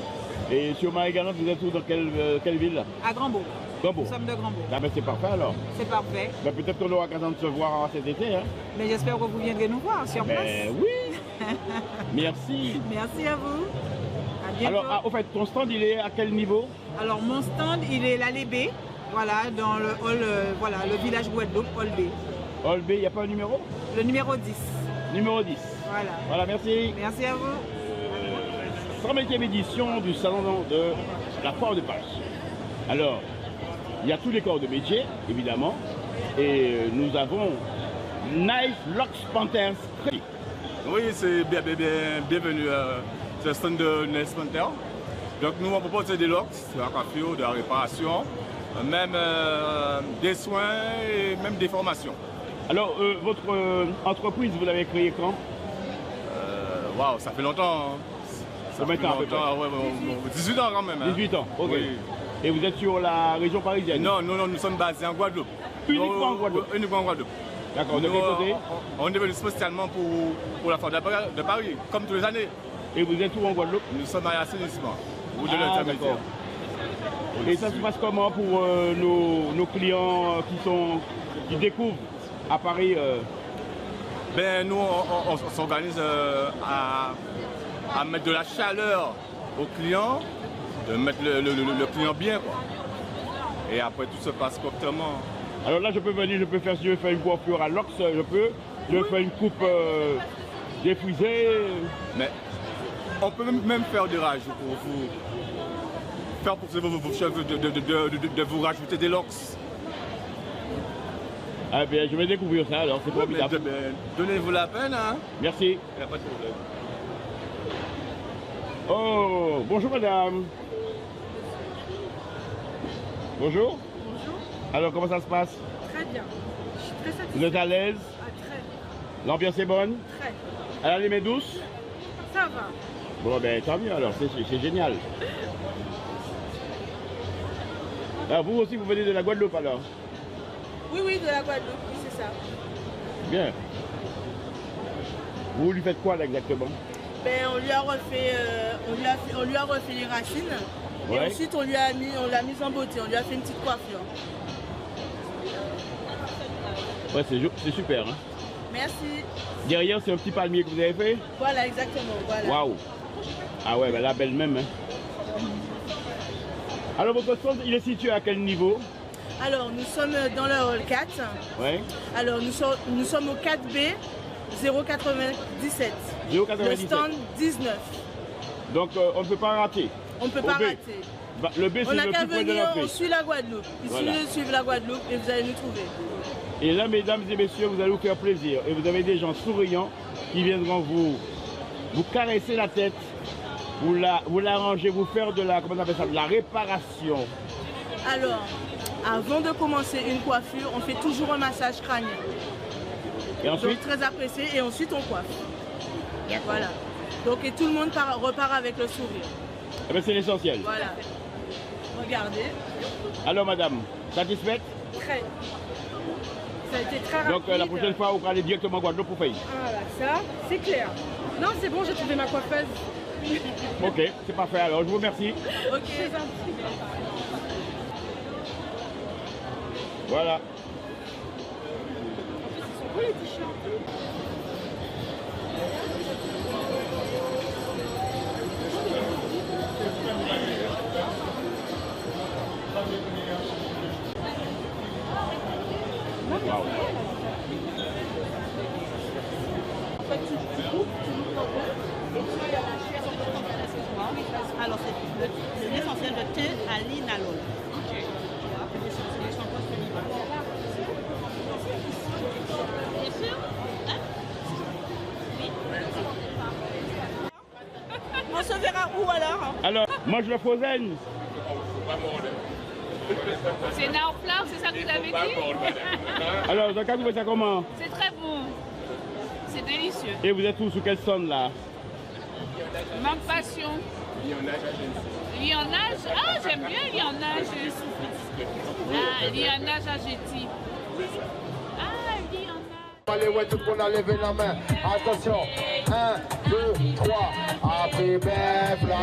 Et sur Marie-Galante, vous êtes où, dans quelle ville? À Grandbourg. Grandbourg. Nous sommes de Grandbourg. Ah ben c'est parfait alors. C'est parfait. Ben, peut-être qu'on aura l'occasion de se voir cet été. Hein. Mais j'espère que vous viendrez nous voir sur place. Oui. Merci. Merci à vous. À bientôt. Alors, au fait, ton stand, il est à quel niveau? Alors, mon stand, il est l'allée B. Voilà, dans le hall, voilà, le village Guadeloupe, hall B. Hall B, il n'y a pas un numéro? Le numéro 10. Numéro 10. Voilà. Voilà, merci. Merci à vous. 120e édition du salon de la foire de Pâques. Alors, il y a tous les corps de métier, évidemment, et nous avons Knife Locks Panthers. Oui, c'est bienvenue sur le stand de Knife Panthers. Donc nous, on propose des locks, de la coiffure, de la réparation, même des soins et même des formations. Alors, votre entreprise, vous l'avez créée quand? Waouh, ça fait longtemps. Hein. Combien de temps? 18 ans quand même. Hein. 18 ans, ok. Oui. Et vous êtes sur la région parisienne? Non, nous sommes basés en Guadeloupe. Uniquement en Guadeloupe? Uniquement en Guadeloupe. D'accord, de quel côté? On est venu spécialement pour la foire de Paris, comme tous les années. Et vous êtes où en Guadeloupe? Nous sommes à Assainissement, ou de d'accord. Et ça se passe comment pour nos clients qui découvrent à Paris Ben, nous, on s'organise à mettre de la chaleur aux clients, de mettre le client bien, quoi. Et après, tout se passe correctement. Alors là, je peux venir, je veux faire une coiffure à l'ox, je veux faire une coupe défrisée. Mais on peut même faire des rajouts pour vous. Faire pour vos cheveux, de vous rajouter des locks. Ah bien, je vais découvrir ça alors, c'est formidable. Donnez-vous la peine, hein. Merci. Il n'y a pas de problème. Oh, bonjour madame. Bonjour. Bonjour. Alors, comment ça se passe? Très bien. Je suis très satisfaite. Vous êtes à l'aise? Ah, très. L'ambiance est bonne? Très. Elle a les mains douces? Ça va. Bon, ben tant mieux alors, c'est génial. Alors, vous aussi, vous venez de la Guadeloupe alors? Oui, oui, de la Guadeloupe, oui, c'est ça. Bien. Vous lui faites quoi là exactement? Ben, on lui a refait les racines. Ouais. Et ensuite, on l'a mis en beauté, on lui a fait une petite coiffure. Ouais, c'est super. Hein? Merci. Derrière, c'est un petit palmier que vous avez fait? Voilà, exactement. Voilà. Waouh! Ah ouais, ben la belle même. Hein? Alors, votre stand, il est situé à quel niveau? Alors, nous sommes dans le hall 4. Ouais. Alors, nous sommes au 4B 097. 097. Le stand 19. Donc, on ne peut pas rater. On ne peut pas rater. Le B, c'est le plus près de l'entrée. On suit la Guadeloupe. Il voilà. suffit de suivre la Guadeloupe et vous allez nous trouver. Et là, mesdames et messieurs, vous allez vous faire plaisir. Et vous avez des gens souriants qui viendront vous caresser la tête, vous l'arranger, vous faire de la, comment on appelle ça, de la réparation. Alors, avant de commencer une coiffure, on fait toujours un massage crânien. Et ensuite? Donc, très apprécié. Et ensuite, on coiffe. Voilà. Donc, et tout le monde repart avec le sourire. Eh bien, c'est l'essentiel. Voilà. Regardez. Alors, madame, satisfaite? Très. Ça a été très rapide. Donc, la prochaine fois, vous allez directement à Guadeloupe pour faire. Voilà, ça, c'est clair. Non, c'est bon, j'ai trouvé ma coiffeuse. Ok, c'est parfait. Alors, je vous remercie. Ok, c'est gentil. Voilà. Où les t-shirts? Alors, c'est l'essentiel de thé à l'inalol. Bien sûr. Hein? Oui. On se verra où alors? Alors, mange le frozen. C'est Naoflar, c'est ça que vous avez dit? Alors, dans le cas, vous faites ça comment? C'est très bon. C'est délicieux. Et vous êtes où, sous quel stand là? Même passion. Lionnage. Ah, j'aime bien Lionnage. Ah, Lionnage à Jetty. Ah, Lionnage. Allez, ouais, tout le monde a levé la main. Attention. 1, 2, 3. Après Befla.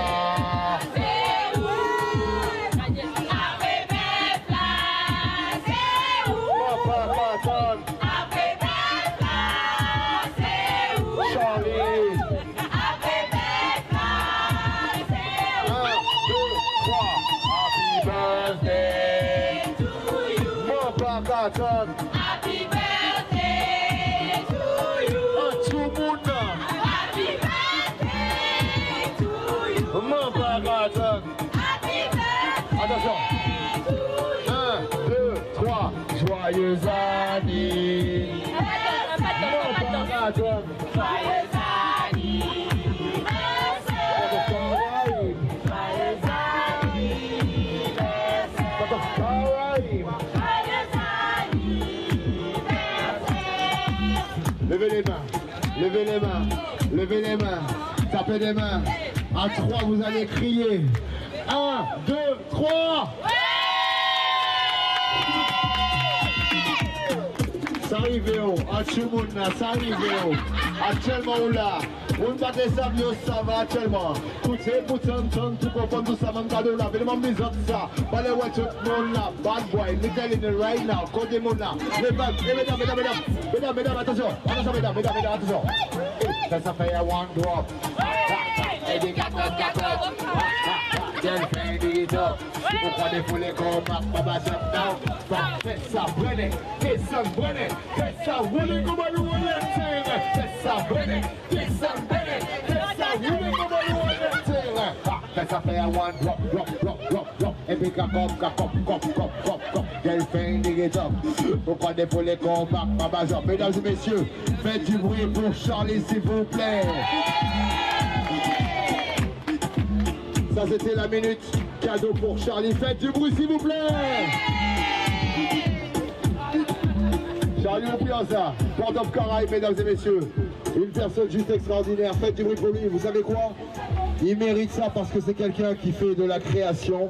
Happy birthday to you. Happy birthday to you. Happy birthday. Attention. 1, 2, 3. Joyeux anniversaire. Joyeux Levez les mains, levez les mains, levez les mains, tapez des mains. À 3, vous allez crier. 1, 2, 3. Ça arrive, à tout le monde, ça arrive, actuellement là. On va descendre, ça va actuellement. Tout c'est pour tout comprendre tout ça, mon cadeau là. Venez m'emmener ça. Allez, ouais, tout le monde là. Bad boy, me telling you right now. Code mon là. Mesdames, attention. Attention, mesdames, attention. Ça fait un one drop. Et des gâteaux. Delphine, dig it up. Pourquoi des foulées comme Baba Shut Down? Fais ça, prenez. Fais ça, prenez. Fais ça, roulez comme un loup. Fais ça, prenez. Fais ça, prenez. Fais ça, roulez comme un loup. Fais ça, fait un one drop. Et puis come. Delphine, dig it up. Pourquoi des foulées comme Baba Shut? Mesdames et messieurs, faites du bruit pour Charlie, s'il vous plaît. Ça c'était la minute cadeau pour Charlie. Faites du bruit s'il vous plaît. Charlie Piazza, Port of Caraïbes, mesdames et messieurs. Une personne juste extraordinaire. Faites du bruit pour lui. Vous savez quoi? Il mérite ça parce que c'est quelqu'un qui fait de la création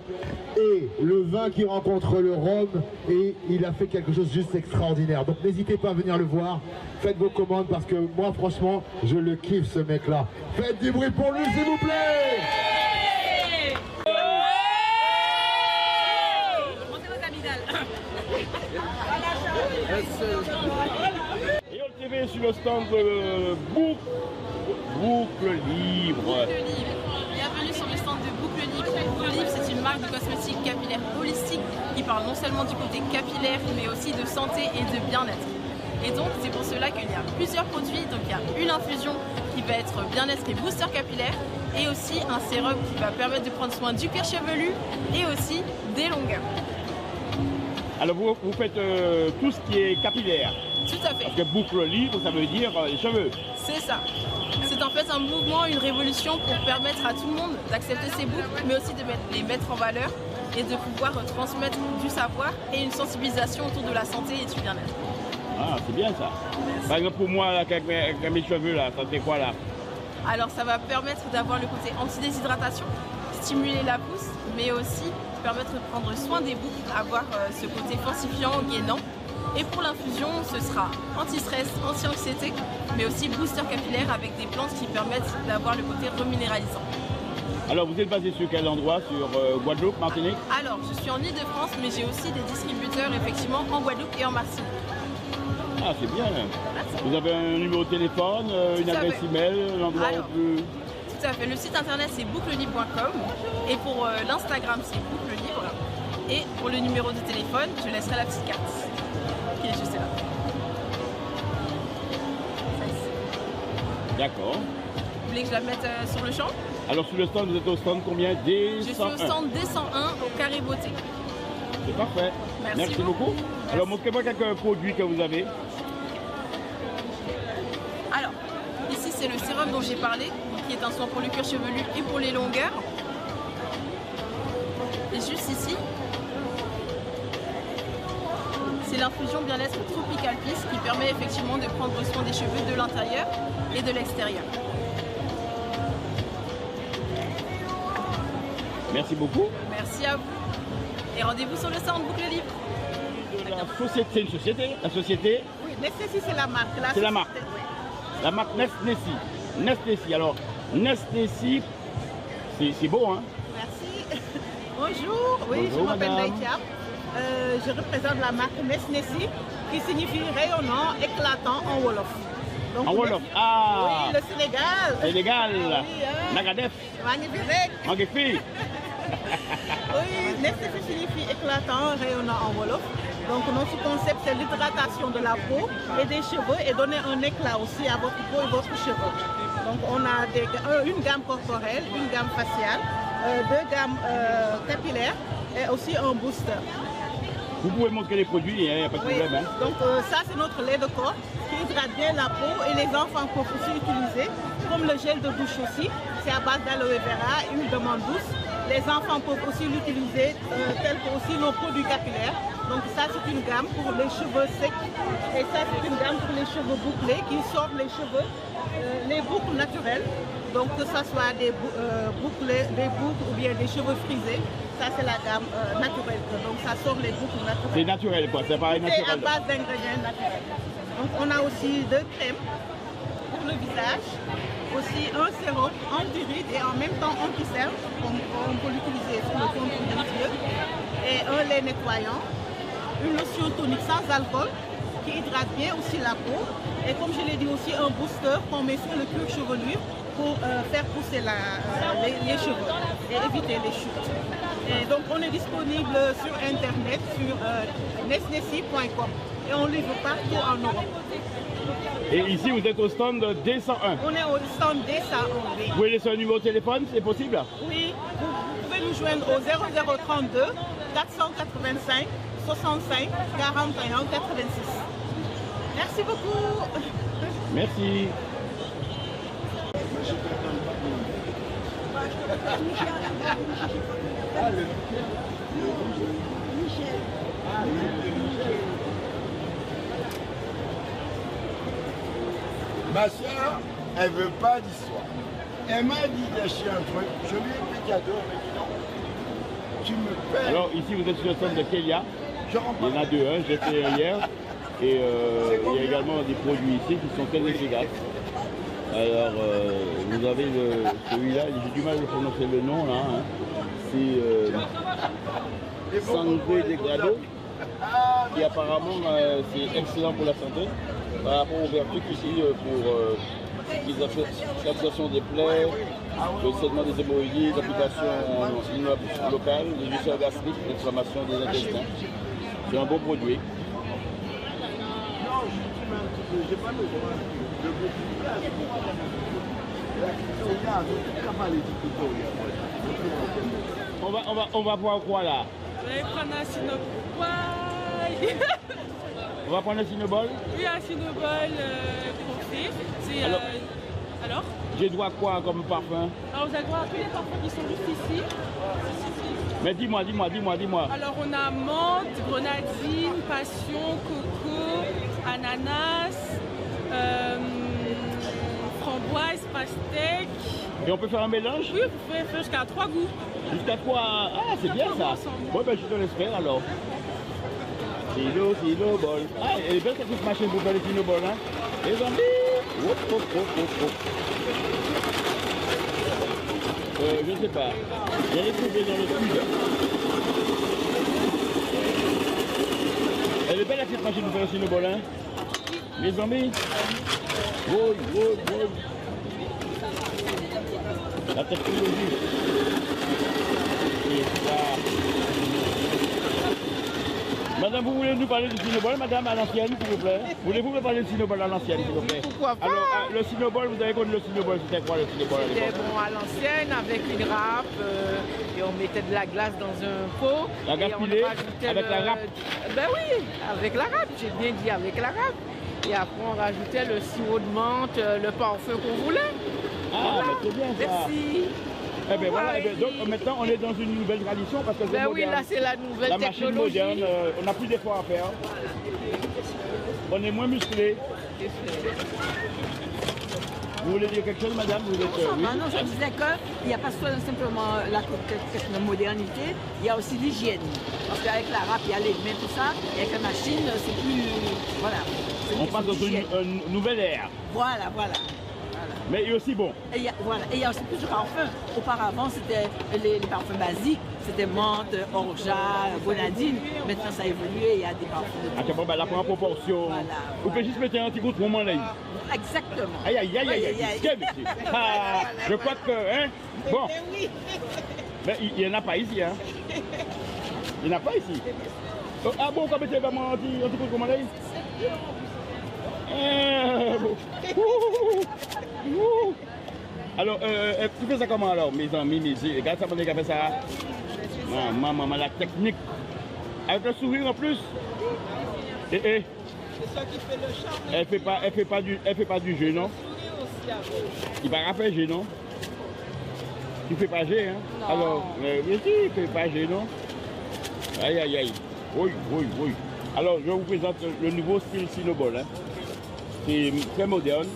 et le vin qui rencontre le rhum, et il a fait quelque chose juste extraordinaire. Donc n'hésitez pas à venir le voir. Faites vos commandes parce que moi franchement je le kiffe ce mec là. Faites du bruit pour lui s'il vous plaît. Et on TV sur le stand Boucle Libre. Bienvenue sur le stand de Boucle Libre. Boucle Libre, c'est une marque de cosmétiques capillaires holistiques qui parle non seulement du côté capillaire, mais aussi de santé et de bien-être. Et donc, c'est pour cela qu'il y a plusieurs produits. Donc, il y a une infusion qui va être bien-être et booster capillaire, et aussi un sérum qui va permettre de prendre soin du cuir chevelu et aussi des longueurs. Alors vous faites tout ce qui est capillaire. Tout à fait. Parce que boucle libre, ça veut dire les cheveux. C'est ça. C'est en fait un mouvement, une révolution pour permettre à tout le monde d'accepter ses boucles, mais aussi de les mettre en valeur et de pouvoir transmettre du savoir et une sensibilisation autour de la santé et du bien-être. Ah, c'est bien ça. Par exemple, pour moi, là, avec mes cheveux, là, ça fait quoi là? Alors ça va permettre d'avoir le côté anti-déshydratation, stimuler la pousse, mais aussi permettre de prendre soin des boucles, avoir ce côté fortifiant, gainant. Et pour l'infusion, ce sera anti-stress, anti-anxiété, mais aussi booster capillaire avec des plantes qui permettent d'avoir le côté reminéralisant. Alors vous êtes basé sur quel endroit? Sur Guadeloupe, Martinique? Alors je suis en Ile-de-France, mais j'ai aussi des distributeurs effectivement en Guadeloupe et en Martinique. Ah, c'est bien. Vous avez un numéro de téléphone, une adresse email, l'endroit où on peut... Tout à fait. Le site internet c'est bouclelibre.com et pour l'Instagram c'est bouclelibre. Et pour le numéro de téléphone, je laisserai la petite carte qui est juste là. D'accord. Vous voulez que je la mette sur le champ? Alors sur le stand, vous êtes au stand combien? D101. Je suis au stand D101 au Carré Beauté. C'est parfait. Merci beaucoup. Alors montrez-moi quelques produits que vous avez. Alors, ici c'est le sérum dont j'ai parlé, qui est un soin pour le cuir chevelu et pour les longueurs. Et juste ici, c'est l'infusion bien-être Tropical Peace qui permet effectivement de prendre soin des cheveux de l'intérieur et de l'extérieur. Merci beaucoup. Merci à vous. Et rendez-vous sur le stand Boucle Libre. C'est une société. La société? Oui, Nestlé, c'est la marque. C'est la marque. La marque Nestlé. Nestlé. Alors, Nestlé, c'est beau, hein? Merci. Bonjour. Oui, bonjour, je m'appelle madame. Naïtia. Je représente la marque Nestlé, qui signifie rayonnant, éclatant en Wolof. Donc, En Wolof? Ah! Oui, le Sénégal. Sénégal. Ah, oui, hein. Nagadef. Magnifique. Magnifique. Oui, Nestlé signifie éclatant, rayonnant en Wolof. Donc notre concept c'est l'hydratation de la peau et des cheveux et donner un éclat aussi à votre peau et votre cheveux. Donc on a une gamme corporelle, une gamme faciale, deux gammes capillaires et aussi un booster. Vous pouvez montrer les produits, il n'y a pas de problème. Hein. Donc ça c'est notre lait de corps qui hydrate bien la peau et les enfants peuvent aussi utiliser, comme le gel de douche aussi, c'est à base d'aloe vera, huile de menthe douce. Les enfants peuvent aussi l'utiliser, tel que aussi nos produits capillaires. Donc ça c'est une gamme pour les cheveux secs et ça c'est une gamme pour les cheveux bouclés qui sortent les cheveux, les boucles naturelles. Donc que ce soit des boucles ou bien des cheveux frisés, ça c'est la gamme naturelle. Donc ça sort les boucles naturelles. C'est naturel quoi, c'est pareil naturel. C'est à base d'ingrédients naturels. Donc on a aussi deux crèmes pour le visage, aussi un sérum anti-rides et en même temps anti-cerne, on peut l'utiliser sur le contour des yeux, et un lait nettoyant, une lotion tonique sans alcool qui hydrate bien aussi la peau, et comme je l'ai dit aussi un booster qu'on met sur le cuir chevelu pour faire pousser les cheveux et éviter les chutes. Et donc on est disponible sur internet, sur nestlesi.com et on livre partout en Europe. Et ici vous êtes au stand D101. On est au stand D101. Oui. Vous pouvez laisser un numéro de téléphone, c'est possible? Oui, vous pouvez nous joindre au 0032 485 65 41 86. Merci beaucoup. Merci. Ma soeur, elle veut pas d'histoire. Elle m'a dit d'acheter un truc, je lui ai fait cadeau, elle m'a dit non. Tu me paies. Alors ici vous êtes sur le stand de Kélia. Il y en a deux, hein, j'ai fait hier. Et il y a également des produits ici qui sont très efficaces. Alors vous avez celui-là, j'ai du mal à prononcer le nom là. Hein. C'est Sangré de Grado, qui apparemment c'est excellent pour la santé. Par rapport aux vertus ici pour l'absorption des plaies, le saignement des hémorroïdes, l'application locale, les ulcères gastriques, l'inflammation des intestins. C'est un bon produit. J'ai pas besoin de beaucoup. On va voir quoi là? Je vais prendre un Cinnobol. On va prendre un Cinnobol? Oui, un Cinnobol français. C'est alors? J'ai droit à quoi comme parfum? Alors vous avez droit à tous les parfums qui sont juste ici. Mais dis-moi. Alors on a menthe, grenadine, passion, coco, ananas, framboise, pastèque. Et on peut faire un mélange? Oui, vous pouvez faire jusqu'à 3 goûts. Jusqu'à 3? Ah, c'est bien ça. Bon, ben je te laisse faire alors. Cinnobol. Ah, elle est belle cette petite machine pour faire les Cinnobol, hein? Les amis. Je ne sais pas. J'ai retrouvé dans le sud. Elle est belle la petite machine pour faire le Cinnobol, hein? Les amis. Oui. La technologie. Et ça. Madame, vous voulez nous parler du Cinnobol, madame, à l'ancienne, s'il vous plaît? Voulez-vous me parler du Cinnobol à l'ancienne, s'il vous plaît? Pourquoi pas? Alors, le Cinnobol, vous avez connu le Cinnobol, c'était quoi le Cinnobol? C'était bon à l'ancienne, avec une râpe, et on mettait de la glace dans un pot. La glace pilée, avec la râpe? Ben oui, avec la râpe, j'ai bien dit avec la râpe. Et après, on rajoutait le sirop de menthe, le parfum qu'on voulait. Ah, voilà. Mais c'est bien ça. Merci. Eh bien voilà, donc maintenant on est dans une nouvelle tradition parce que ben oui, là c'est la nouvelle la machine moderne, on n'a plus d'efforts à faire. On est moins musclé. Vous voulez dire quelque chose, madame? Vous êtes, oui? Non, je disais qu'il n'y a pas simplement la modernité, il y a aussi l'hygiène. Parce qu'avec la râpe, il y a les mains, tout ça, et avec la machine, c'est plus... Voilà. On passe dans une nouvelle ère. Voilà. Mais il est aussi bon. Et il y a aussi plus de parfums. Auparavant, c'était les parfums basiques. C'était menthe, orgeat, grenadine. Maintenant, ça a évolué. Il y a des parfums. Ah, bon, ben là, pour la proportion. Voilà. Vous pouvez juste mettre un petit coup de moment là. Exactement. Aïe. Ah, je crois que. Hein? Bon. Mais il n'y en a pas ici. Hein? Il n'y en a pas ici. Ah bon, quand mettez vraiment un petit coup de comment là? Alors, tu fais ça comment alors, mes amis, regarde ça, mon gars, fait ça. Maman, la technique. Avec le sourire en plus. C'est ça qui fait le charme. Elle fait pas du jeu, non? Il va pas faire jeu, non? Tu fais pas jeu, hein? Non. Alors, mais si, il fait pas jeu, non? Aïe. Oui. Alors, je vous présente le nouveau style Cinnobol, hein? C'est très moderne.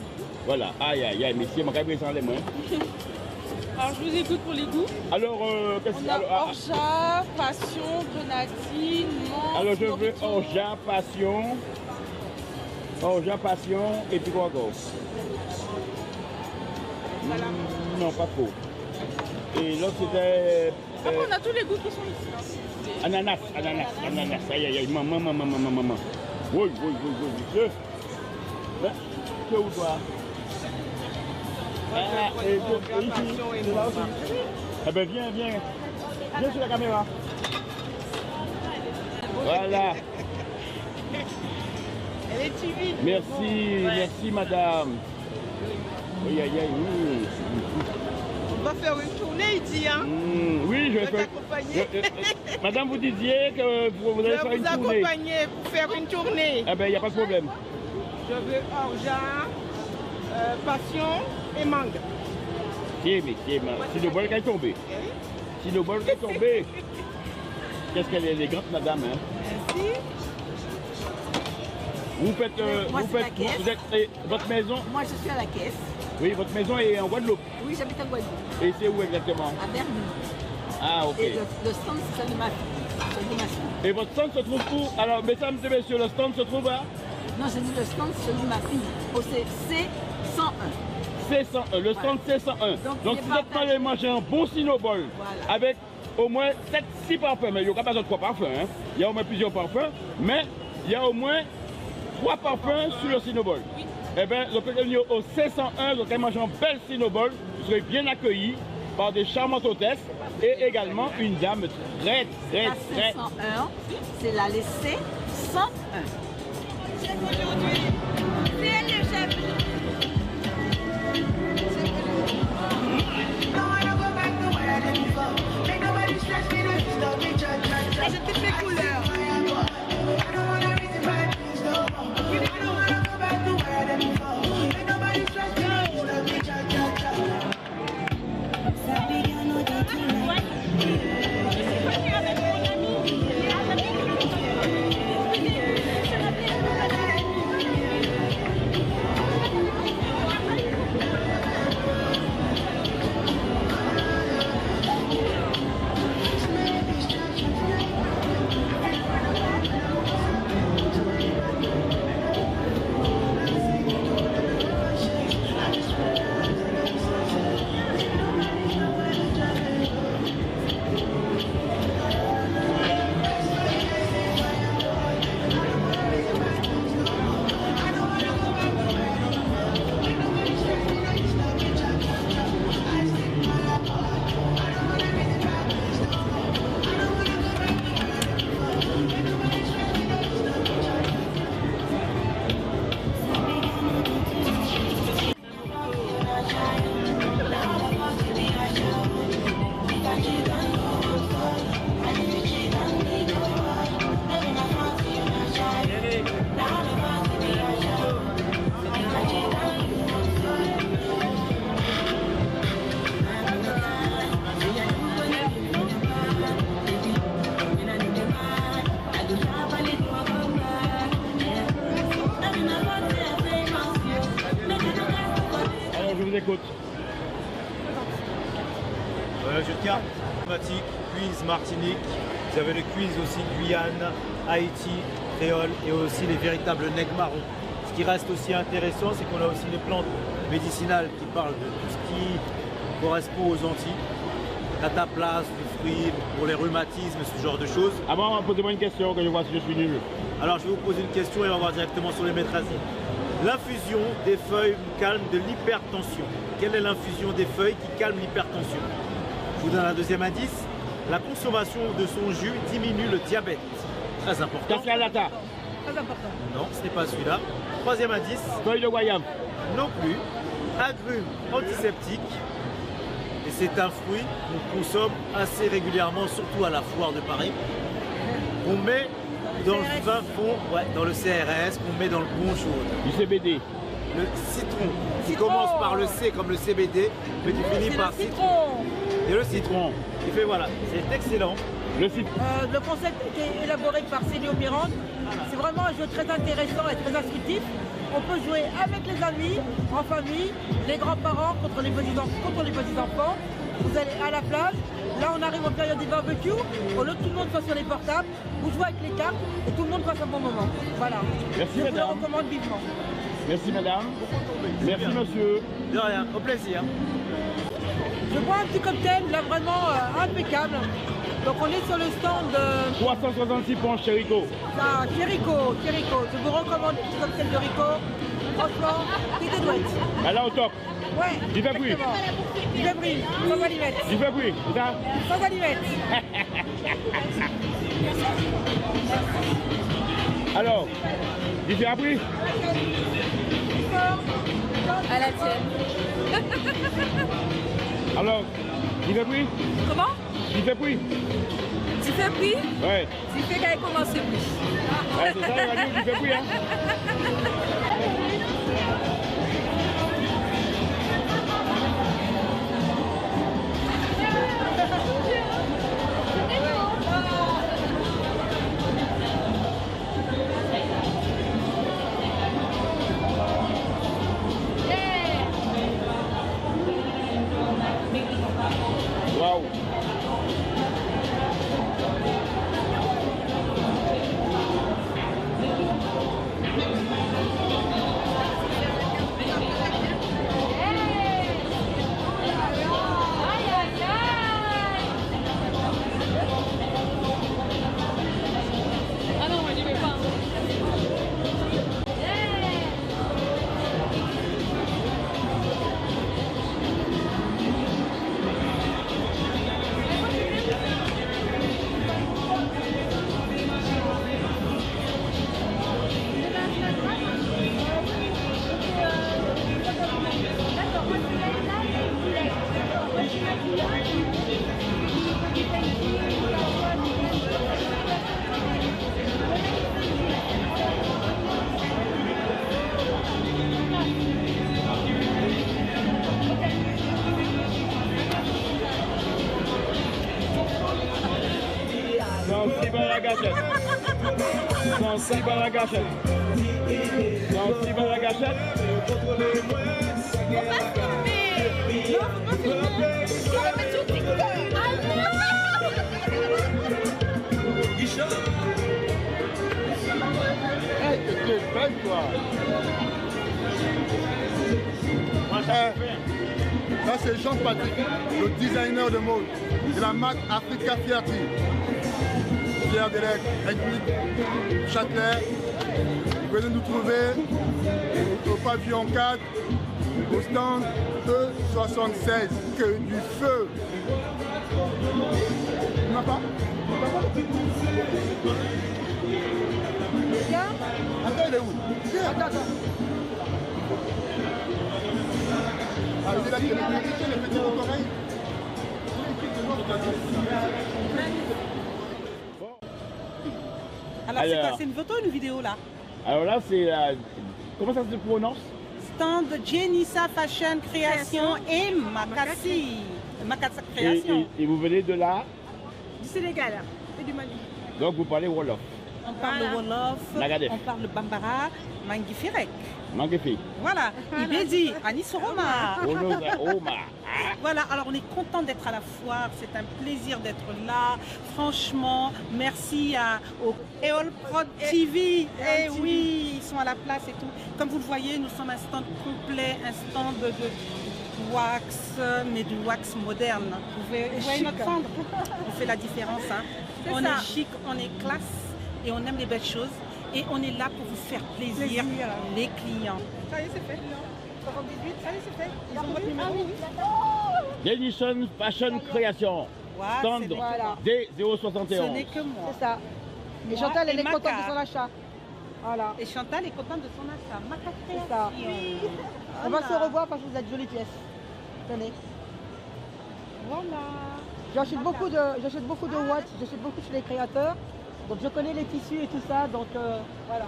Voilà. Aïe, messieurs, je vais présenter les mains. Alors, je vous écoute pour les goûts. Alors, qu'est-ce qu'on a? Orgeat, passion, grenadine, menthe. Alors, je veux orgeat, passion, et puis quoi encore? Non, pas trop. Et l'autre, c'était... Après, on a tous les goûts qui sont ici. Ananas. Aïe, maman. Oui. Que où toi? Et ici, c'est là aussi. Eh bien, viens. Viens sur la caméra. Voilà. Elle est timide. Merci, madame. Aïe. On va faire une tournée, il dit, hein? Oui, je vais faire. Madame, vous disiez que vous allez faire une tournée. Je vais vous accompagner pour faire une tournée. Eh bien, il n'y a pas de problème. Je veux orgeat, passion et mangue. Si le bol est tombé. Qu'est-ce qu'elle est élégante, madame, hein? Merci. Vous faites, Moi, c'est la caisse. vous êtes, votre maison? Moi, je suis à la caisse. Oui, votre maison est en Guadeloupe. Oui, j'habite en Guadeloupe. Et c'est où exactement? À Bermude. Ah, ok. Et le stand, c'est celui de ma fille. Celui de ma fille. Et votre stand se trouve où? Alors, mesdames et messieurs, le stand se trouve à? Non, j'ai dit le stand, c'est celui de ma fille. Au C101. C101, le stand C101. Donc si vous êtes allé manger un bon Cinnobol avec au moins 7-6 parfums, mais il n'y a pas besoin de 3 parfums, hein. Il y a au moins plusieurs parfums, mais il y a au moins 3 parfums sur le Cinnobol. Eh bien, vous pouvez venir au C101, vous allez manger un bel Cinnobol, vous serez bien accueillis par des charmantes hôtesses et également une dame très. C'est la C101. Chef aujourd'hui, c'est elle le chef. J'ai toutes les couleurs. écoute. Je tiens thématique, quiz Martinique, vous avez le quiz aussi Guyane, Haïti, Créole et aussi les véritables nègres marrons. Ce qui reste aussi intéressant, c'est qu'on a aussi les plantes médicinales qui parlent de tout ce qui correspond aux Antilles. Cataplasme, du fruit, pour les rhumatismes, ce genre de choses. Avant, posez-moi une question que je vois si je suis nul. Alors je vais vous poser une question et on va voir directement sur les maîtresses. L'infusion des feuilles calme de l'hypertension. Quelle est l'infusion des feuilles qui calme l'hypertension? Je vous donne un deuxième indice. La consommation de son jus diminue le diabète. Très important. Cascalata. Très important. Non, ce n'est pas celui-là. Troisième indice. Feuille de guayam. Non plus. Agrumes antiseptique. Et c'est un fruit qu'on consomme assez régulièrement, surtout à la foire de Paris. On met dans le fin fond, ouais, dans le CRS, qu'on met dans le bon chaud. Du CBD. Le citron, qui commence par le C comme le CBD, mais qui finit par citron. Et le citron. Il fait voilà, c'est excellent. Le citron. Le concept est élaboré par Célio Mirande. C'est vraiment un jeu très intéressant et très instructif. On peut jouer avec les amis, en famille, les grands-parents contre les petits-enfants. Vous allez à la plage. Là, on arrive en période des barbecues. Au lieu que tout le monde soit sur les portables, vous jouez avec les cartes et tout le monde passe un bon moment. Voilà. Merci, je madame. vous le recommande vivement. Merci, madame. Merci, monsieur. De rien, au plaisir. Je bois un petit cocktail, là, vraiment impeccable. Donc, on est sur le stand de... 366 ponches Chérico. Ah, Chérico. Je vous recommande le petit cocktail de Rico. Franchement, c'est douette. Elle est au top. Ouais. Il fait bruit. Il fait bruit, sans allimette. Il fait bruit, c'est ça? Sans allimette. Alors, il fait un bruit? À la tienne. Alors, il fait bruit? Comment? Il fait bruit? Tu fais bruit? Ouais. Tu fais qu'elle commence plus. Ouais, c'est ça, il va dire qu'il fait bruit, hein? gâchette. 106 balles la gâchette. 106 balles la gâchette. Ça c'est Jean-Patrick, le designer de mode de la marque Africa Fierty. Pierre Delec, Ethnique, Châtelet. Vous venez nous trouver au pavillon 4, au stand E76, que du feu. Tu m'as pas? Attends, il est où? Viens. Attends. Ah, il est là, il est les petits oreilles. Alors, c'est quoi? C'est une photo ou une vidéo là? Alors là, c'est la... Comment ça se prononce? Stand Jenissa Fashion Création et Makassi. Makassi Création. Et vous venez de là? Du Sénégal et du Mali. Donc vous parlez Wolof? On parle Wolof, Nagadef. on parle Bambara, Mangifirek. Mangifi. Voilà, Ibedi, Anis Roma. Oma. Voilà, alors on est content d'être à la foire, c'est un plaisir d'être là. Franchement, merci au EOL Prod TV. Eh oui, ils sont à la place et tout. Comme vous le voyez, nous sommes un stand complet, un stand de wax, mais du wax moderne. Vous voyez notre cendre? On fait la différence. Hein. On est chic, on est classe et on aime les belles choses. Et on est là pour vous faire plaisir, les clients. Ça y est, c'est fait. 78, ça y est, c'est fait. Ils ont votre numéro. Jenissa Fashion Création. Stand D071. Ce n'est que moi. C'est ça. Et Chantal, elle est contente de son achat. Voilà. Et Chantal est contente de son achat. Maca C'est ça. On va se revoir parce que vous êtes jolies pièces. Tenez. Voilà. J'achète beaucoup de watts, j'achète beaucoup chez les créateurs. Donc je connais les tissus et tout ça, donc voilà.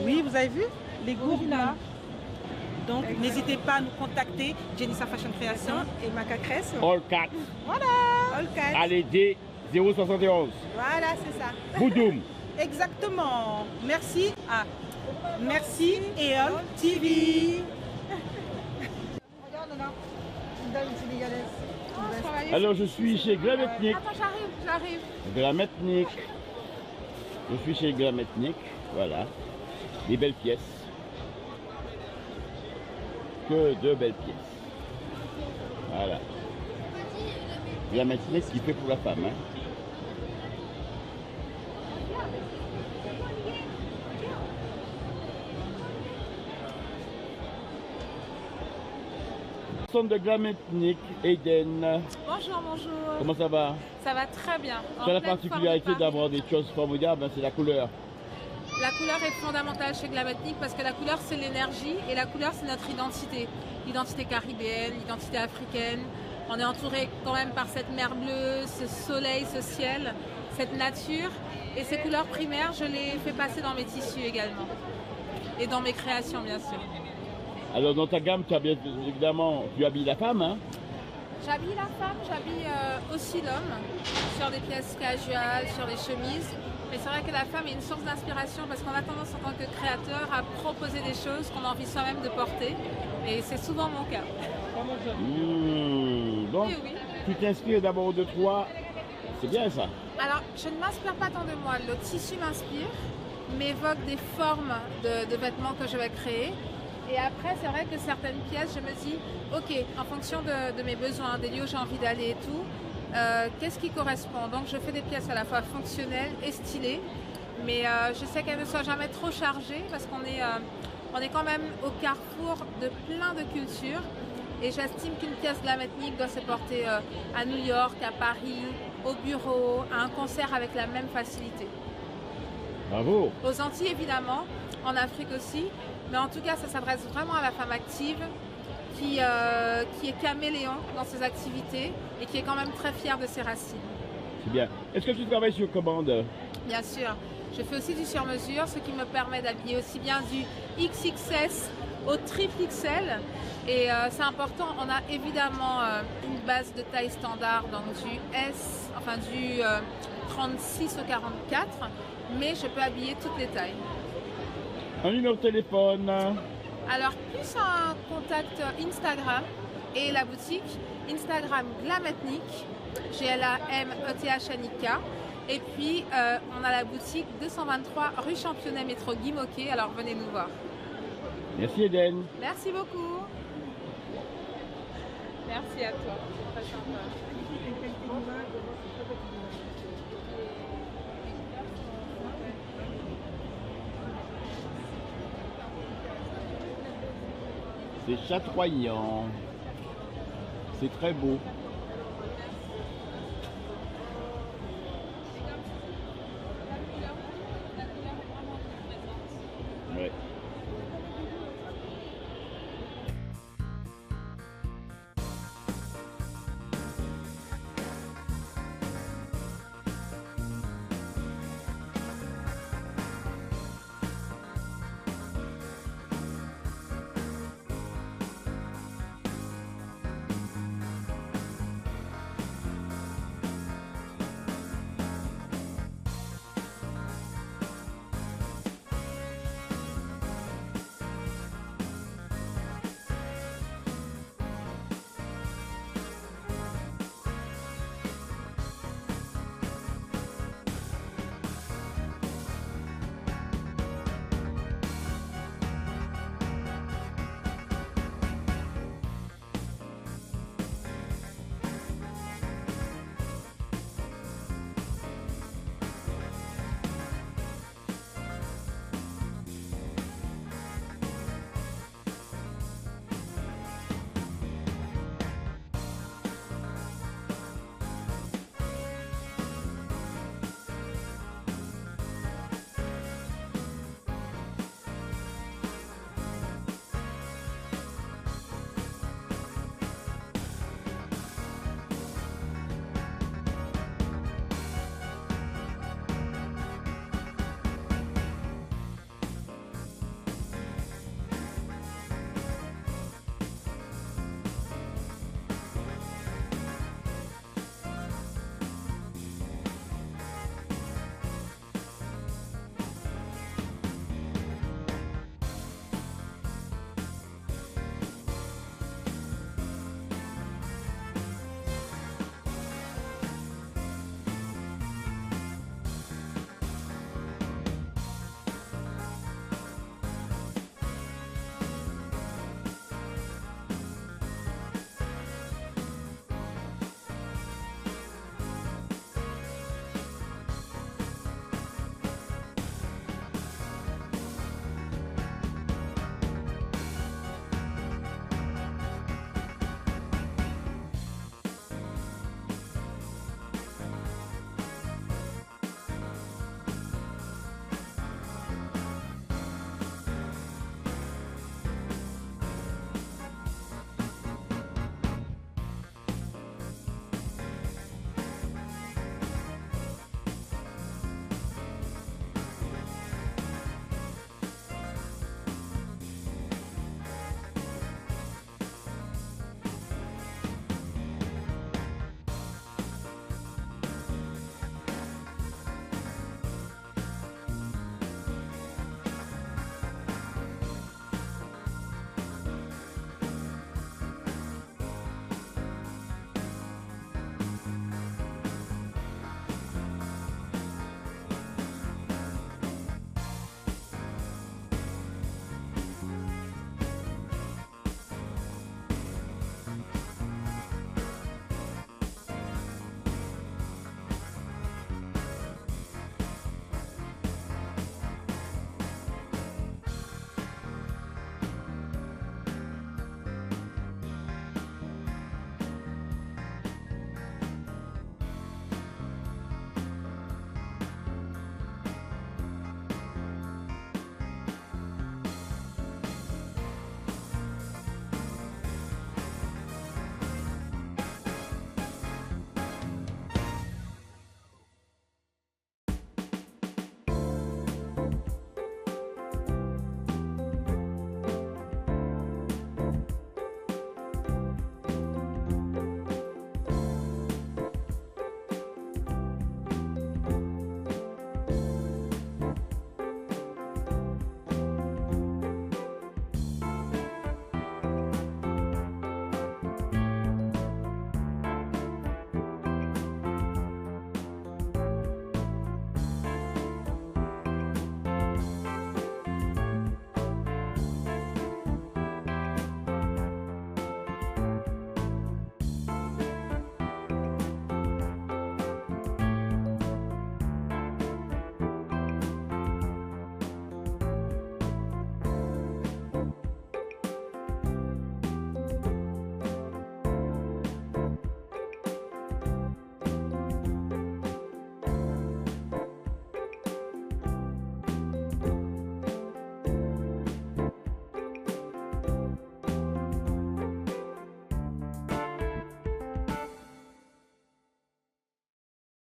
Oui, vous avez vu les gourdes là. Donc n'hésitez pas à nous contacter, Jenissa Fashion Création et Macacresse. All 4. Voilà. All 4. Allez, D071. Voilà, c'est ça. Boudoum. Exactement. Merci à Merci EOL TV. Regarde là, une dame sénégalaise. Alors je suis chez Glam Ethnique. Attends, j'arrive. Glam Ethnique. Je suis chez Glam Ethnique. Voilà. Des belles pièces. Que de belles pièces. Voilà. Glam Ethnique, ce qu'il fait pour la femme. Hein. De Glam Ethnique, Eden. Bonjour. Comment ça va? Ça va très bien. C'est la particularité d'avoir des choses formidables, c'est la couleur. La couleur est fondamentale chez Glam Ethnique parce que la couleur c'est l'énergie et la couleur c'est notre identité. L'identité caribéenne, l'identité africaine. On est entouré quand même par cette mer bleue, ce soleil, ce ciel, cette nature. Et ces couleurs primaires, je les fais passer dans mes tissus également. Et dans mes créations bien sûr. Alors dans ta gamme, tu as bien évidemment, tu habilles la femme, hein? J'habille la femme, j'habille aussi l'homme, sur des pièces casuales, sur des chemises. Mais c'est vrai que la femme est une source d'inspiration parce qu'on a tendance en tant que créateur à proposer des choses qu'on a envie soi-même de porter. Et c'est souvent mon cas. Donc, oui. Tu t'inspires d'abord de toi, c'est bien ça? Alors, je ne m'inspire pas tant de moi, le tissu m'inspire, m'évoque des formes de vêtements que je vais créer. Et après, c'est vrai que certaines pièces, je me dis, ok, en fonction de mes besoins, des lieux où j'ai envie d'aller et tout, qu'est-ce qui correspond? Donc je fais des pièces à la fois fonctionnelles et stylées, mais je sais qu'elles ne soient jamais trop chargées parce qu'on est quand même au carrefour de plein de cultures. Et j'estime qu'une pièce Glam Ethnique doit se porter à New York, à Paris, au bureau, à un concert avec la même facilité. Bravo! Aux Antilles évidemment, en Afrique aussi. Mais en tout cas, ça s'adresse vraiment à la femme active qui est caméléon dans ses activités et qui est quand même très fière de ses racines. C'est bien. Est-ce que tu travailles sur commande? Bien sûr. Je fais aussi du sur-mesure, ce qui me permet d'habiller aussi bien du XXS au triple XL. Et c'est important, on a évidemment une base de taille standard, donc du S, enfin du 36 au 44, mais je peux habiller toutes les tailles. Un numéro de téléphone. Alors, plus un contact Instagram et la boutique. Instagram Glametnik, GLAMETHNIK. Et puis, on a la boutique 223 rue Championnet, métro Guy Moquet. Alors, venez nous voir. Merci Eden. Merci beaucoup. Merci à toi. Très sympa. C'est chatoyant. C'est très beau. Ouais.